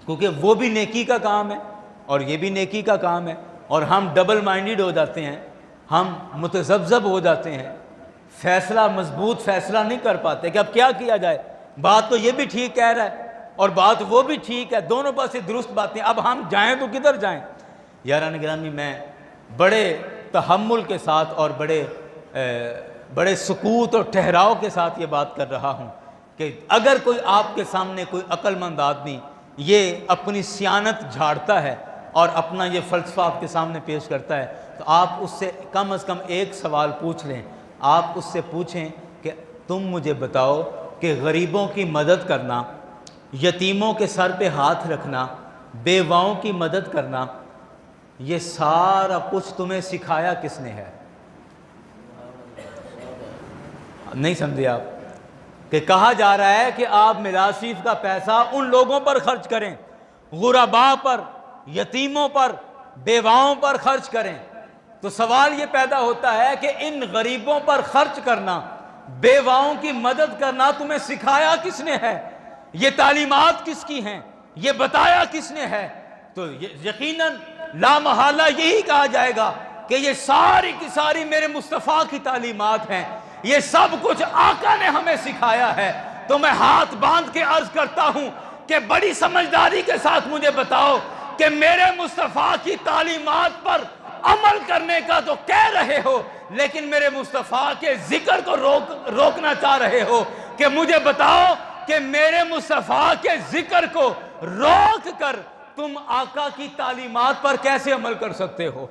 کیونکہ وہ بھی نیکی کا کام ہے اور یہ بھی نیکی کا کام ہے، اور ہم ڈبل مائنڈڈ ہو جاتے ہیں، ہم متذبذب ہو جاتے ہیں، مضبوط فیصلہ نہیں کر پاتے کہ اب کیا کیا جائے۔ بات تو یہ بھی ٹھیک کہہ رہا ہے اور بات وہ بھی ٹھیک ہے، دونوں پاس سے درست باتیں، اب ہم جائیں تو کدھر جائیں؟ یاران گرامی، میں بڑے تحمل کے ساتھ اور بڑے سکوت اور ٹھہراؤ کے ساتھ یہ بات کر رہا ہوں کہ اگر کوئی آپ کے سامنے کوئی عقل مند آدمی یہ اپنی سیانت جھاڑتا ہے اور اپنا یہ فلسفہ آپ کے سامنے پیش کرتا ہے، تو آپ اس سے کم از کم ایک سوال پوچھ لیں۔ آپ اس سے پوچھیں کہ تم مجھے بتاؤ کہ غریبوں کی مدد کرنا، یتیموں کے سر پہ ہاتھ رکھنا، بیواؤں کی مدد کرنا، یہ سارا کچھ تمہیں سکھایا کس نے ہے؟ نہیں سمجھے آپ؟ کہ کہا جا رہا ہے کہ آپ میلاد شریف کا پیسہ ان لوگوں پر خرچ کریں، غرباء پر، یتیموں پر، بیواؤں پر خرچ کریں۔ تو سوال یہ پیدا ہوتا ہے کہ ان غریبوں پر خرچ کرنا، بیواؤں کی مدد کرنا تمہیں سکھایا کس نے ہے؟ یہ تعلیمات کس کی ہیں؟ یہ بتایا کس نے ہے؟ تو یقیناً لا محالہ یہی کہا جائے گا کہ یہ ساری کی ساری میرے مصطفیٰ کی تعلیمات ہیں، یہ سب کچھ آقا نے ہمیں سکھایا ہے۔ تو میں ہاتھ باندھ کے عرض کرتا ہوں کہ بڑی سمجھداری کے ساتھ مجھے بتاؤ کہ میرے مصطفیٰ کی تعلیمات پر عمل کرنے کا تو کہہ رہے ہو، لیکن میرے مصطفیٰ کے ذکر کو روکنا چاہ رہے ہو، کہ مجھے بتاؤ کہ میرے مصطفیٰ کے ذکر کو روک کر تم آقا کی تعلیمات پر کیسے عمل کر سکتے ہو؟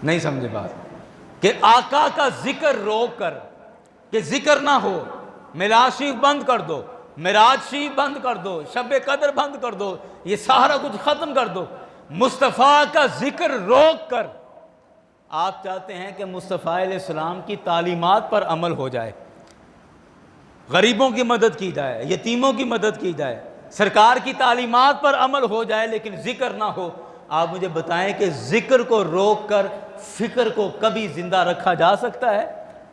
نہیں سمجھے بات؟ کہ آقا کا ذکر روک کر، کہ ذکر نہ ہو، میلاد شریف بند کر دو، معراج شریف بند کر دو، شب قدر بند کر دو، یہ سارا کچھ ختم کر دو، مصطفیٰ کا ذکر روک کر آپ چاہتے ہیں کہ مصطفیٰ علیہ السلام کی تعلیمات پر عمل ہو جائے، غریبوں کی مدد کی جائے، یتیموں کی مدد کی جائے، سرکار کی تعلیمات پر عمل ہو جائے، لیکن ذکر نہ ہو۔ آپ مجھے بتائیں کہ ذکر کو روک کر فکر کو کبھی زندہ رکھا جا سکتا ہے؟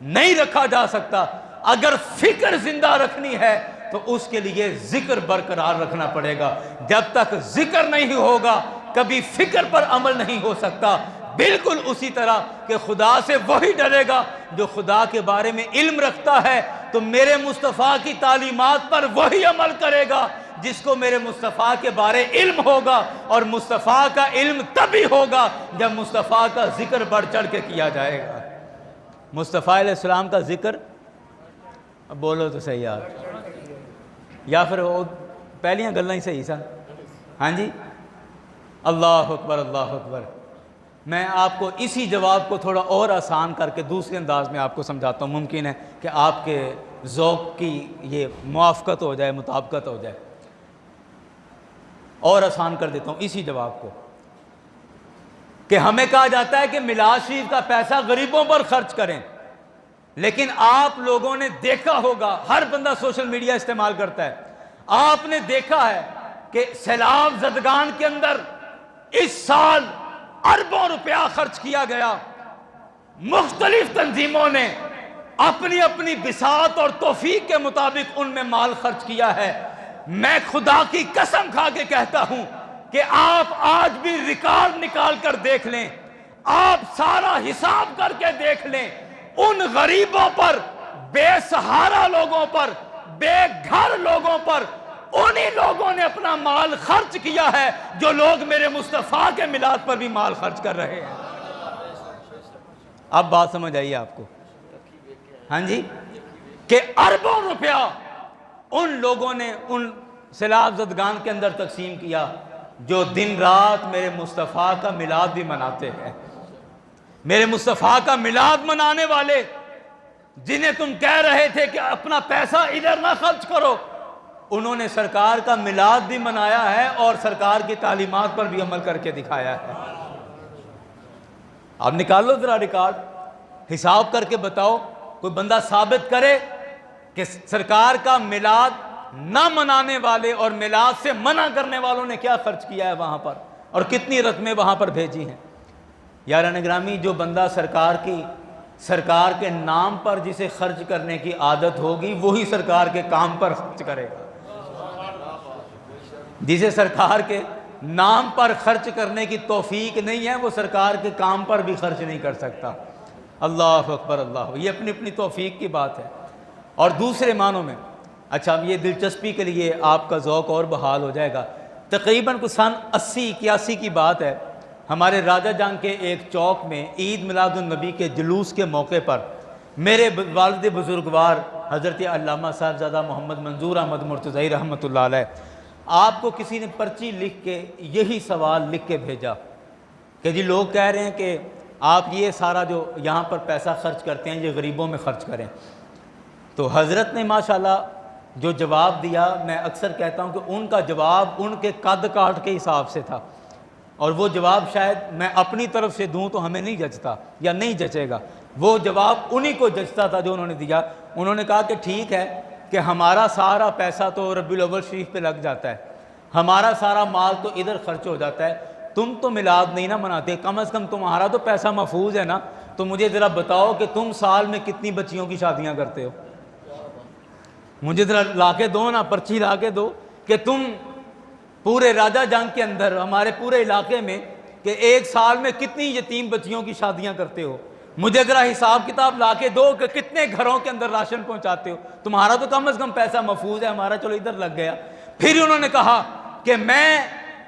نہیں رکھا جا سکتا۔ اگر فکر زندہ رکھنی ہے تو اس کے لیے ذکر برقرار رکھنا پڑے گا۔ جب تک ذکر نہیں ہوگا کبھی فکر پر عمل نہیں ہو سکتا۔ بالکل اسی طرح کہ خدا سے وہی ڈرے گا جو خدا کے بارے میں علم رکھتا ہے، تو میرے مصطفیٰ کی تعلیمات پر وہی عمل کرے گا جس کو میرے مصطفیٰ کے بارے علم ہوگا، اور مصطفیٰ کا علم تبھی ہوگا جب مصطفیٰ کا ذکر بڑھ چڑھ کے کیا جائے گا۔ مصطفیٰ علیہ السلام کا ذکر، اب بولو تو صحیح یار، یا پھر وہ پہلیاں گلاں ہی صحیح سن؟ ہاں جی، اللہ اکبر اللہ اکبر۔ میں آپ کو اسی جواب کو تھوڑا اور آسان کر کے دوسرے انداز میں آپ کو سمجھاتا ہوں، ممکن ہے کہ آپ کے ذوق کی یہ موافقت ہو جائے، مطابقت ہو جائے۔ اور آسان کر دیتا ہوں اسی جواب کو، کہ ہمیں کہا جاتا ہے کہ میلاد شریف کا پیسہ غریبوں پر خرچ کریں، لیکن آپ لوگوں نے دیکھا ہوگا، ہر بندہ سوشل میڈیا استعمال کرتا ہے، آپ نے دیکھا ہے کہ سیلاب زدگان کے اندر اس سال اربوں روپیہ خرچ کیا گیا۔ مختلف تنظیموں نے اپنی اپنی بساط اور توفیق کے مطابق ان میں مال خرچ کیا ہے۔ میں خدا کی قسم کھا کے کہتا ہوں کہ آپ آج بھی ریکارڈ نکال کر دیکھ لیں، آپ سارا حساب کر کے دیکھ لیں، ان غریبوں پر، بے سہارا لوگوں پر، بے گھر لوگوں پر، انہی لوگوں نے اپنا مال خرچ کیا ہے جو لوگ میرے مصطفیٰ کے میلاد پر بھی مال خرچ کر رہے ہیں۔ اب بات سمجھ آئیے آپ کو؟ ہاں جی، کہ اربوں روپیہ ان لوگوں نے ان سیلاب زدگان کے اندر تقسیم کیا جو دن رات میرے مصطفیٰ کا میلاد بھی مناتے ہیں۔ میرے مصطفیٰ کا میلاد منانے والے جنہیں تم کہہ رہے تھے کہ اپنا پیسہ ادھر نہ خرچ کرو، انہوں نے سرکار کا میلاد بھی منایا ہے اور سرکار کی تعلیمات پر بھی عمل کر کے دکھایا ہے۔ اب نکالو ذرا ریکارڈ، حساب کر کے بتاؤ، کوئی بندہ ثابت کرے کہ سرکار کا میلاد نہ منانے والے اور میلاد سے منع کرنے والوں نے کیا خرچ کیا ہے وہاں پر، اور کتنی رقمیں وہاں پر بھیجی ہیں۔ یاران گرامی، جو بندہ سرکار کے نام پر جسے خرچ کرنے کی عادت ہوگی وہی سرکار کے کام پر خرچ کرے گا۔ جسے سرکار کے نام پر خرچ کرنے کی توفیق نہیں ہے وہ سرکار کے کام پر بھی خرچ نہیں کر سکتا۔ اللہ اکبر اللہ، یہ اپنی اپنی توفیق کی بات ہے۔ اور دوسرے معنوں میں، اچھا اب یہ دلچسپی کے لیے آپ کا ذوق اور بحال ہو جائے گا، تقریباً کچھ سن 80-81 کی بات ہے، ہمارے راجہ جنگ کے ایک چوک میں عید میلاد النبی کے جلوس کے موقع پر میرے والد بزرگوار حضرت علامہ صاحبزادہ محمد منظور احمد مرتضی رحمۃ اللہ علیہ، آپ کو کسی نے پرچی لکھ کے یہی سوال لکھ کے بھیجا کہ جی لوگ کہہ رہے ہیں کہ آپ یہ سارا جو یہاں پر پیسہ خرچ کرتے ہیں یہ غریبوں میں خرچ کریں۔ تو حضرت نے ماشاءاللہ جو جواب دیا، میں اکثر کہتا ہوں کہ ان کا جواب ان کے قد کاٹ کے حساب سے تھا، اور وہ جواب شاید میں اپنی طرف سے دوں تو ہمیں نہیں جچتا یا نہیں جچے گا، وہ جواب انہی کو جچتا تھا جو انہوں نے دیا۔ انہوں نے کہا کہ ٹھیک ہے کہ ہمارا سارا پیسہ تو ربیع الاول شریف پہ لگ جاتا ہے، ہمارا سارا مال تو ادھر خرچ ہو جاتا ہے، تم تو میلاد نہیں نہ مناتے، کم از کم تمہارا تو پیسہ محفوظ ہے نا، تو مجھے ذرا بتاؤ کہ تم سال میں کتنی بچیوں کی شادیاں کرتے ہو؟ مجھے ذرا لا کے دو نا، پرچی لا کے دو کہ تم پورے راجہ جنگ کے اندر ہمارے پورے علاقے میں کہ ایک سال میں کتنی یتیم بچیوں کی شادیاں کرتے ہو، مجھے ذرا حساب کتاب لا کے دو کہ کتنے گھروں کے اندر راشن پہنچاتے ہو، تمہارا تو کم از کم پیسہ محفوظ ہے، ہمارا چلو ادھر لگ گیا۔ پھر انہوں نے کہا کہ میں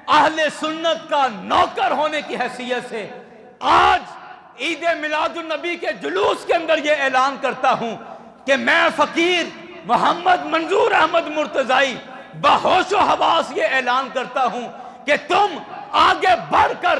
اہل سنت کا نوکر ہونے کی حیثیت سے آج عید میلاد النبی کے جلوس کے اندر یہ اعلان کرتا ہوں کہ میں فقیر محمد منظور احمد مرتضی بہوش و حواس یہ اعلان کرتا ہوں کہ تم آگے بڑھ کر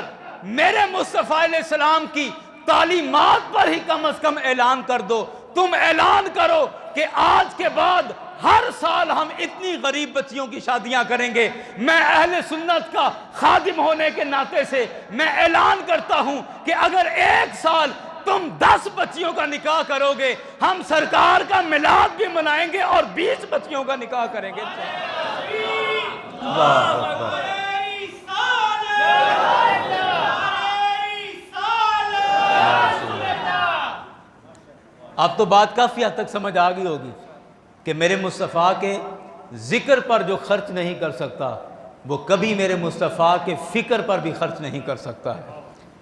میرے مصطفیٰ علیہ السلام کی تعلیمات پر ہی کم از کم اعلان کر دو، تم اعلان کرو کہ آج کے بعد ہر سال ہم اتنی غریب بچیوں کی شادیاں کریں گے۔ میں اہل سنت کا خادم ہونے کے ناطے سے میں اعلان کرتا ہوں کہ اگر ایک سال تم 10 بچیوں کا نکاح کرو گے ہم سرکار کا میلاد بھی منائیں گے اور 20 بچیوں کا نکاح کریں گے۔ اب تو بات کافی حد تک سمجھ آ گئی ہوگی کہ میرے مصطفیٰ کے ذکر پر جو خرچ نہیں کر سکتا وہ کبھی میرے مصطفیٰ کے فکر پر بھی خرچ نہیں کر سکتا ہے۔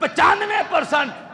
95%,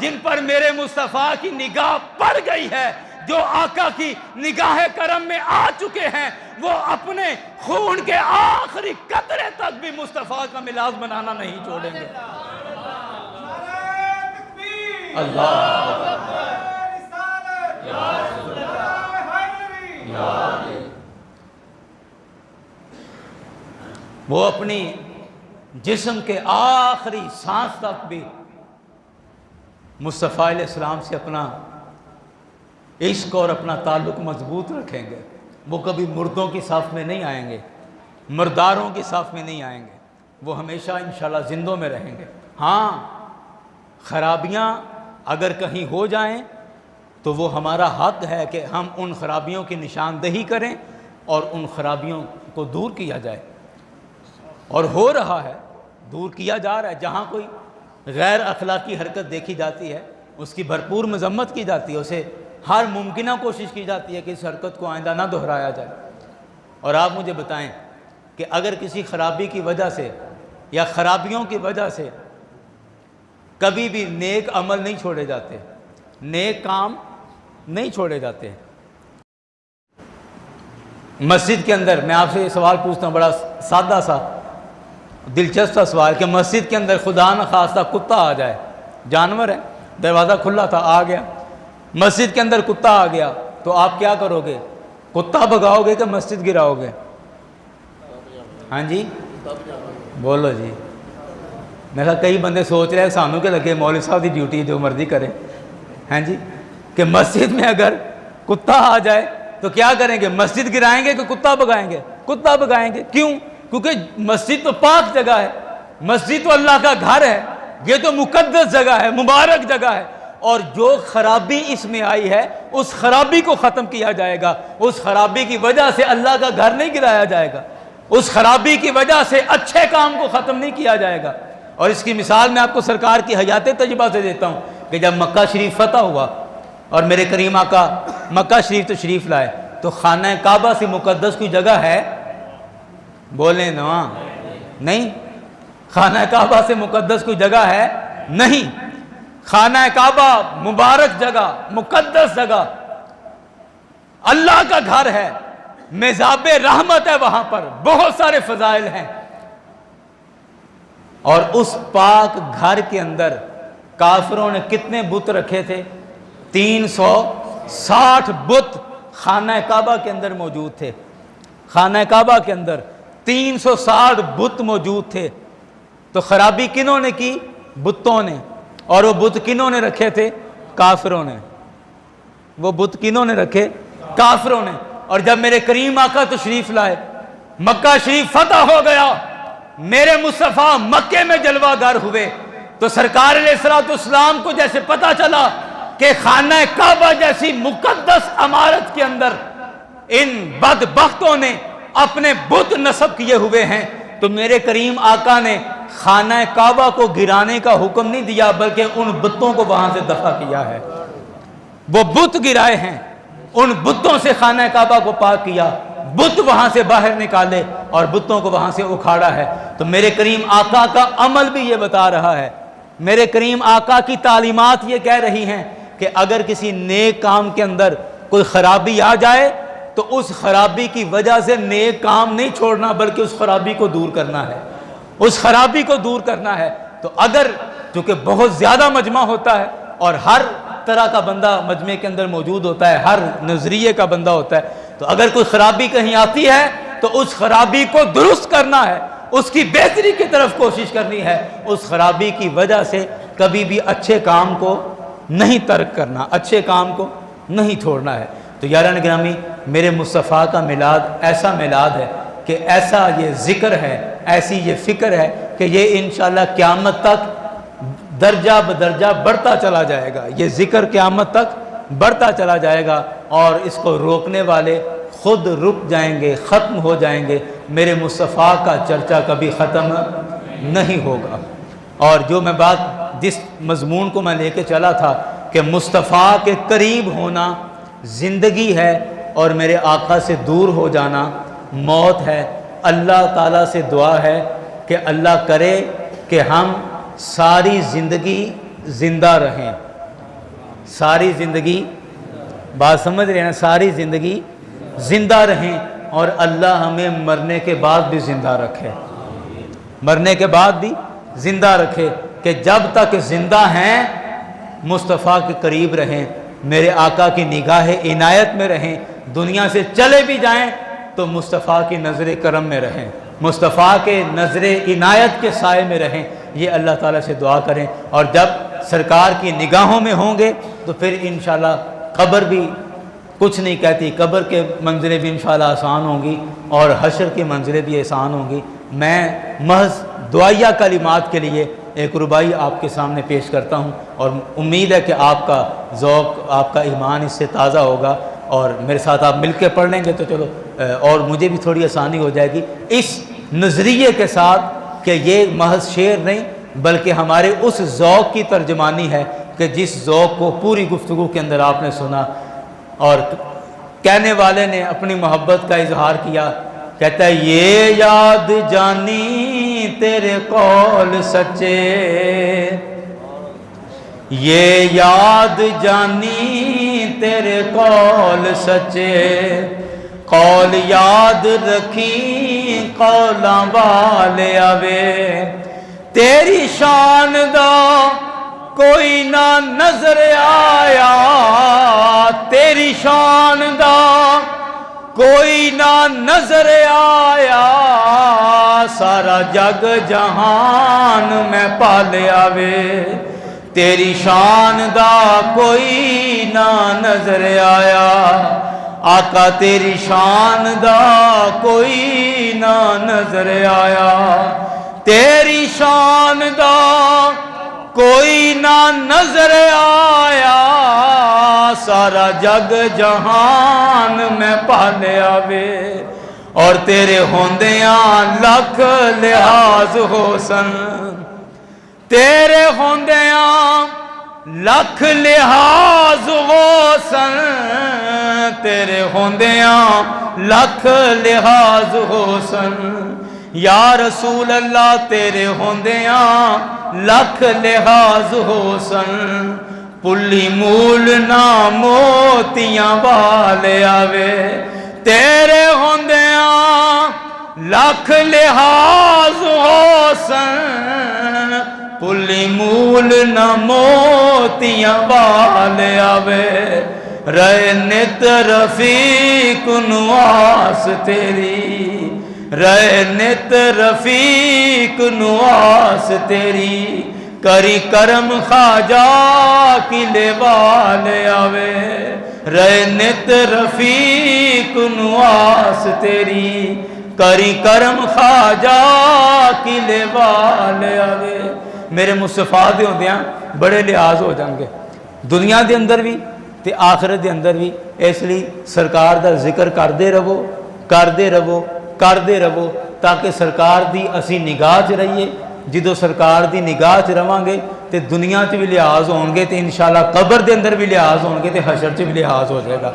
جن پر میرے مصطفیٰ کی نگاہ پڑ گئی ہے، جو آقا کی نگاہ کرم میں آ چکے ہیں، وہ اپنے خون کے آخری قطرے تک بھی مصطفیٰ کا میلاد منانا نہیں چھوڑیں گے۔ اللہ وہ اپنی جسم کے آخری سانس تک بھی مصطفیٰ علیہ السلام سے اپنا عشق اور اپنا تعلق مضبوط رکھیں گے۔ وہ کبھی مردوں کی صف میں نہیں آئیں گے، مرداروں کی صف میں نہیں آئیں گے، وہ ہمیشہ انشاءاللہ زندوں میں رہیں گے۔ ہاں، خرابیاں اگر کہیں ہو جائیں تو وہ ہمارا حق ہے کہ ہم ان خرابیوں کی نشاندہی کریں اور ان خرابیوں کو دور کیا جائے، اور ہو رہا ہے، دور کیا جا رہا ہے۔ جہاں کوئی غیر اخلاقی حرکت دیکھی جاتی ہے اس کی بھرپور مذمت کی جاتی ہے، اسے ہر ممکنہ کوشش کی جاتی ہے کہ اس حرکت کو آئندہ نہ دہرایا جائے۔ اور آپ مجھے بتائیں کہ اگر کسی خرابی کی وجہ سے یا خرابیوں کی وجہ سے کبھی بھی نیک عمل نہیں چھوڑے جاتے، نیک کام نہیں چھوڑے جاتے۔ مسجد کے اندر میں آپ سے یہ سوال پوچھتا ہوں، بڑا سادہ سا دلچسپ سا سوال، کہ مسجد کے اندر خدا نخواستہ کتا آ جائے، جانور ہے، دروازہ کھلا تھا، آ گیا، مسجد کے اندر کتا آ گیا، تو آپ کیا کرو گے؟ کتا بھگاؤ گے کہ مسجد گراؤ گے؟ ہاں جی بولو جی۔ میں کہا کئی بندے سوچ رہے ہیں سانوں کے لگے مولوی صاحب کی ڈیوٹی جو مرضی کرے، ہاں جی، کہ مسجد میں اگر کتا آ جائے تو کیا کریں گے؟ مسجد گرائیں گے کہ کتا بھگائیں گے؟ کتا بھگائیں گے۔ کیوں؟ کیونکہ مسجد تو پاک جگہ ہے، مسجد تو اللہ کا گھر ہے، یہ تو مقدس جگہ ہے، مبارک جگہ ہے، اور جو خرابی اس میں آئی ہے اس خرابی کو ختم کیا جائے گا۔ اس خرابی کی وجہ سے اللہ کا گھر نہیں گرایا جائے گا، اس خرابی کی وجہ سے اچھے کام کو ختم نہیں کیا جائے گا۔ اور اس کی مثال میں آپ کو سرکار کی حیات تجربہ سے دیتا ہوں کہ جب مکہ شریف فتح ہوا اور میرے کریم آقا مکہ شریف تشریف لائے تو خانہ کعبہ سے مقدس کوئی جگہ ہے؟ بولیں نا، نہیں، خانہ کعبہ سے مقدس کوئی جگہ ہے نہیں۔ خانہ کعبہ مبارک جگہ، مقدس جگہ، اللہ کا گھر ہے، میزاب رحمت ہے، وہاں پر بہت سارے فضائل ہیں، اور اس پاک گھر کے اندر کافروں نے کتنے بت رکھے تھے؟ 360 بت خانہ کعبہ کے اندر موجود تھے۔ خانہ کعبہ کے اندر 360 بت موجود تھے۔ تو خرابی کنہوں نے کی؟ بتوں نے۔ اور وہ بت کنہوں نے رکھے تھے؟ کافروں نے۔ وہ بت کنہوں نے رکھے؟ کافروں نے۔ اور جب میرے کریم آقا تشریف لائے، مکہ شریف فتح ہو گیا، میرے مصطفیٰ مکے میں جلوہ گر ہوئے، تو سرکار علیہ السلام کو جیسے پتا چلا کہ خانہ کعبہ جیسی مقدس عمارت کے اندر ان بدبختوں نے اپنے بت نصب کیے ہوئے ہیں، تو میرے کریم آقا نے خانہ کعبہ کو گرانے کا حکم نہیں دیا، بلکہ ان بتوں کو وہاں سے دفع کیا ہے۔ وہ بت گرائے ہیں، ان بتوں سے خانہ کعبہ کو پاک کیا، بت وہاں سے باہر نکالے اور بتوں کو وہاں سے اکھاڑا ہے۔ تو میرے کریم آقا کا عمل بھی یہ بتا رہا ہے، میرے کریم آقا کی تعلیمات یہ کہہ رہی ہیں کہ اگر کسی نیک کام کے اندر کوئی خرابی آ جائے تو اس خرابی کی وجہ سے نیک کام نہیں چھوڑنا، بلکہ اس خرابی کو دور کرنا ہے، اس خرابی کو دور کرنا ہے۔ تو اگر چونکہ بہت زیادہ مجمع ہوتا ہے اور ہر طرح کا بندہ مجمع کے اندر موجود ہوتا ہے، ہر نظریے کا بندہ ہوتا ہے، تو اگر کوئی خرابی کہیں آتی ہے تو اس خرابی کو درست کرنا ہے، اس کی بہتری کی طرف کوشش کرنی ہے، اس خرابی کی وجہ سے کبھی بھی اچھے کام کو نہیں ترک کرنا، اچھے کام کو نہیں چھوڑنا ہے۔ تو یاران گرامی، میرے مصطفیٰ کا میلاد ایسا میلاد ہے کہ ایسا یہ ذکر ہے، ایسی یہ فکر ہے کہ یہ انشاءاللہ قیامت تک درجہ بدرجہ بڑھتا چلا جائے گا، یہ ذکر قیامت تک بڑھتا چلا جائے گا، اور اس کو روکنے والے خود رک جائیں گے، ختم ہو جائیں گے۔ میرے مصطفیٰ کا چرچا کبھی ختم نہیں ہوگا۔ اور جو میں بات جس مضمون کو میں لے کے چلا تھا کہ مصطفیٰ کے قریب ہونا زندگی ہے اور میرے آقا سے دور ہو جانا موت ہے۔ اللہ تعالیٰ سے دعا ہے کہ اللہ کرے کہ ہم ساری زندگی زندہ رہیں، ساری زندگی، بات سمجھ رہے ہیں، ساری زندگی زندہ رہیں اور اللہ ہمیں مرنے کے بعد بھی زندہ رکھے، مرنے کے بعد بھی زندہ رکھے، کہ جب تک زندہ ہیں مصطفیٰ کے قریب رہیں، میرے آقا کی نگاہ عنایت میں رہیں، دنیا سے چلے بھی جائیں تو مصطفیٰ کی نظر کرم میں رہیں، مصطفیٰ کے نظر عنایت کے سائے میں رہیں۔ یہ اللہ تعالیٰ سے دعا کریں، اور جب سرکار کی نگاہوں میں ہوں گے تو پھر انشاءاللہ قبر بھی کچھ نہیں کہتی، قبر کے منزلیں بھی انشاءاللہ آسان ہوں گی اور حشر کی منزلیں بھی آسان ہوں گی۔ میں محض دعائیہ کلمات کے لیے ایک ربائی آپ کے سامنے پیش کرتا ہوں، اور امید ہے کہ آپ کا ذوق، آپ کا ایمان اس سے تازہ ہوگا، اور میرے ساتھ آپ مل کے پڑھ لیں گے تو چلو اور مجھے بھی تھوڑی آسانی ہو جائے گی، اس نظریے کے ساتھ کہ یہ محض شعر نہیں بلکہ ہمارے اس ذوق کی ترجمانی ہے کہ جس ذوق کو پوری گفتگو کے اندر آپ نے سنا، اور کہنے والے نے اپنی محبت کا اظہار کیا، کہتا ہے یہ یاد جانی تیرے قول سچے، یہ یاد جانی تیرے قول سچے، قول یاد رکھی قولاں والے آوے، تیری شان دا کوئی نہ نظر آیا، تیری شان دا کوئی نہ نظر آیا، سارا جگ جہان میں پالیا وے، تیری شان دا کوئی نہ نظر آیا، آقا تیری شان دا کوئی نہ نظر آیا، تیری شان دا کوئی نہ نظر آیا، سارا جگ جہان میں پالیا وے، اور تیرے ہوندیاں لکھ لحاظ حسن، تیرے ہوندیاں لکھ لحاظ حسن، تیرے ہوندیاں لکھ لحاظ حسن، یا رسول اللہ تیرے ہوندیاں لکھ لحاظ حسن، پلی مول نہ موتیاں والے آوے، تیرے ہوندیاں لکھ لحاظ حسن، پلی مول نہ موتیاں والے آوے، رہے نت رفیق نواس تیری، رہے نت رفیق نواس تیری، کری کرم خواجہ قلعے والے آوے، رہے نت رفیق نواس تیری، کری کرم خواجہ قلعے والے آوے۔ میرے مصطفیٰ دے ہوندیاں بڑے لحاظ ہو جان گے، دنیا دے اندر بھی تے آخرت دے اندر بھی، اس لیے سرکار دا ذکر کردے رہو، کردے رہو، کردے رہو، تاکہ سرکار دی اسی نگاہ چ رہیے۔ جدو سرکار دی نگاہ چ رہاں گے تے دنیا چ بھی لحاظ ہون گے، تے انشاءاللہ قبر دے اندر بھی لحاظ ہون گے، تے حشر چ بھی لحاظ ہو جائے گا۔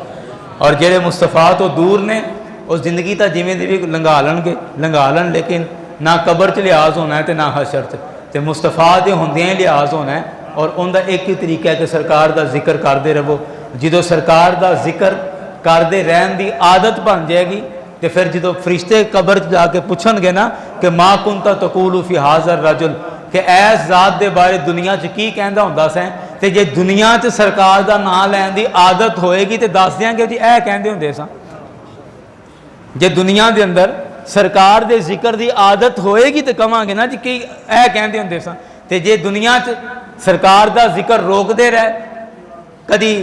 اور جڑے مصطفیٰ تو دور نے وہ زندگی تا جویں دی بھی لنگھا لن گے، لنگھا لن، لیکن نہ قبر چ لحاظ ہونا ہے تے نہ حشر چ، تے مصطفیٰ دے ہوندیاں ہی لحاظ ہونا ہے۔ اور ان دا ایک ہی طریقہ ہے کہ سرکار دا ذکر کردے رہو۔ جدو سرکار دا ذکر کردے رہن دی عادت بن جائے گی تے پھر جدو فرشتے قبر جا کے پوچھن گے نا کہ ما کنت تقول فی ھذا الرجل، کہ ایس ذات دے بارے دنیا چ کی کہندا ہوندا سیں، تے جے دنیا چ سرکار دا نام لین دی عادت ہوئے گی تے دس دیاں گے جی اے کہندے ہوندے ساں۔ جے دنیا دے اندر سرکار دے ذکر دی عادت ہوئے گی تے کہاں گے نا جی کہ اے کہندے ہوندے ساں، تے جے دنیا چ سرکار دا ذکر روک دے رہے کدی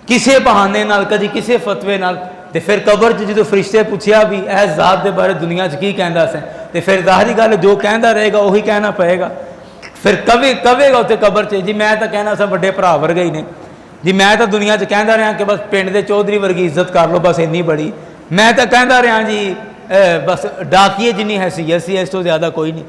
کسے بہانے نال کدی کسے فتوے نال، تے پھر قبر چ جدو فرشتے پوچھیا بھی اے ذات دے بارے دنیا چ کی کہندا سیں، تے پھر ظاہری گل جو کہندا رہے گا وہی کہنا پئے گا۔ پھر کہے گا اتنے قبر چ جی میں تو کہنا سا بڑے بھرا ورگے ہی نے، جی میں تو دنیا چ کہندا رہا کہ بس پنڈ دے چودھری ورگی عزت کر لو، بس اینی بڑی، میں تو کہندا رہا جی بس ڈاکیے جنی حیثیت سی اس تو زیادہ کوئی نہیں،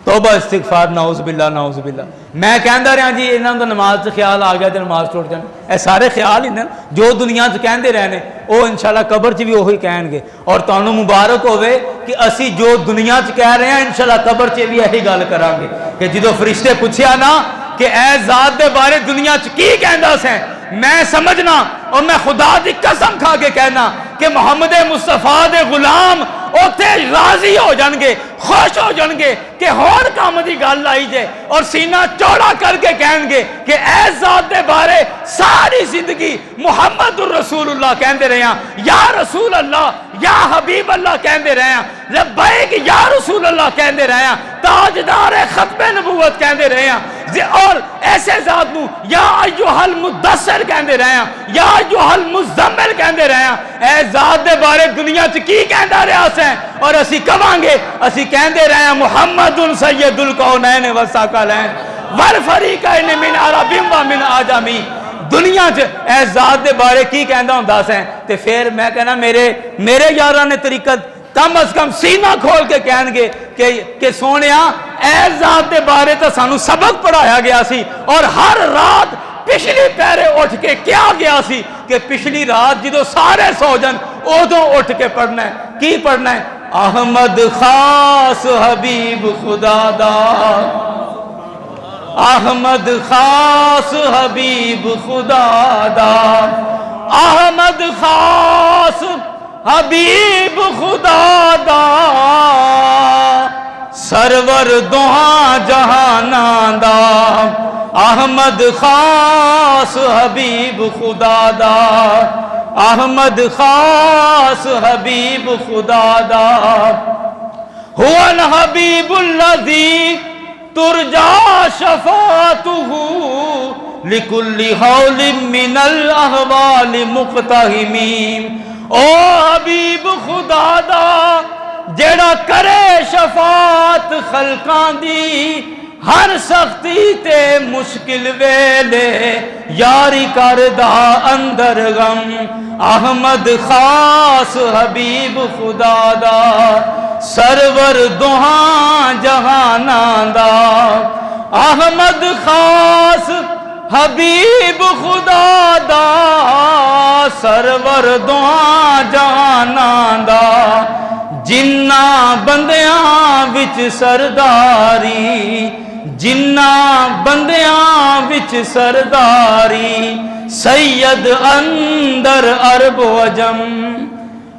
توبہ استغفار نعوذ باللہ نعوذ باللہ، میں کہندا رہا جی انہاں دا نماز سے خیال آ گیا تے نماز ٹوٹ جانا، اے سارے خیال ہی نے جو دنیا چ کہندے رہنے وہ انشاءاللہ قبر چ بھی وہی کہن گے۔ اور تانوں مبارک ہوے کہ اسی جو دنیا چ کہہ رہے ہیں انشاءاللہ قبر چ بھی یہی گل کران گے کہ جدو فرشتے پوچھیا نا کہ اے ذات دے بارے دنیا چ کی کہندا سیں، میں سمجھنا اور میں خدا دی قسم کھا کے کہنا کہ محمد مصطفیٰ دے غلام اوتھے راضی ہو جان گے، خوش ہو جان گے کہ ہور کام دی گل آئی جائے، اور سینہ چوڑا کر کے کہیں گے کہ اے ذات دے بارے ساری زندگی محمد الرسول اللہ کہندے رہے ہیں، یا رسول اللہ، یا حبیب اللہ کہندے رہے ہیں، لبیک یا رسول اللہ کہندے رہے ہیں، تاجدار ختم نبوت کہندے رہے ہیں، اور ایسے ذات نو یا ایوہ المدثر کہندے رہے ہیں، یا ایوہ المزمل کہندے رہے ہیں۔ اے ذات دے بارے دنیا چ کی کہندا رہا سے، اور اسی کہاں گے، اسی کہندے رہے ہیں محمد سید الکونین والثقلین والفریقین من عرب و من عجمی۔ دنیا چ اے ذات دے بارے کی کہندا ہوندا سے، تے پھر میں کہنا میرے یاراں نے طریقت کم از کم سینہ کھول کے کہیں گے کہ سونیا اے ذات دے بارے تو سانو سبق پڑھایا گیا سی، اور ہر رات پچھلی پیرے اٹھ کے کیا گیا سی کہ پچھلی رات جدو سارے سو جن ادو اٹھ کے پڑھنا ہے۔ کی پڑھنا ہے؟ احمد خاص حبیب خدا دا، احمد خاص حبیب خدا دا، احمد خاص حبیب خدا دا، سرور دوہاں جہاناں دا، احمد خاص حبیب خدا دا، احمد خاص حبیب خدا دا، هو الحبیب الذی ترجا شفاعتہ لکل حول من الاحوال مقتحمین۔ او حبیب خدا دا جیڑا کرے شفاعت خلقاں دی، ہر سختی تے مشکل ویلے یاری کردا اندر غم، احمد خاص حبیب خدا دا، سرور دوہاں جہاناں دا، احمد خاص حبیب خدا دا، سرور دوہاں جہاناں دا، جنہ بندیاں وچ سرداری، جنہ بندیاں وچ سرداری، سید اندر عرب و عجم۔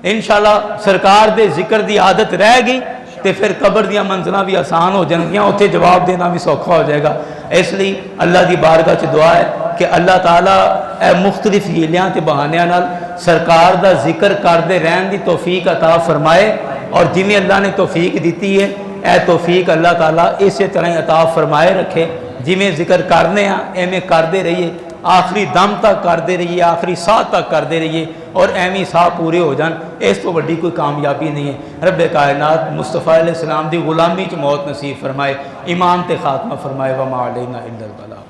انشاءاللہ سرکار دے ذکر دی عادت رہ گئی تے پھر قبر دیاں منزلہ بھی آسان ہو جان گیاں، اتھے جواب دینا بھی سوکھا ہو جائے گا۔ اس لیے اللہ دی بارگاہ چ دعا ہے کہ اللہ تعالیٰ اے مختلف ہیلیاں تے بہانیاں نال سرکار دا ذکر کردے رہن دی توفیق عطا فرمائے، اور جنہیں اللہ نے توفیق دیتی ہے اے توفیق اللہ تعالیٰ اسی طرح عطا فرمائے رکھے۔ جویں ذکر کرنے ہیں ایویں کردے رہیے، آخری دم تک کردے رہیے، آخری ساہ تک کردے رہیے، اور ایویں ساہ پورے ہو جان، اس تو بڑی کوئی کامیابی نہیں ہے۔ رب کائنات مصطفیٰ علیہ السلام دی غلامی چ موت نصیب فرمائے، ایمان تے خاتمہ فرمائے، وما علینا الا البلاغ۔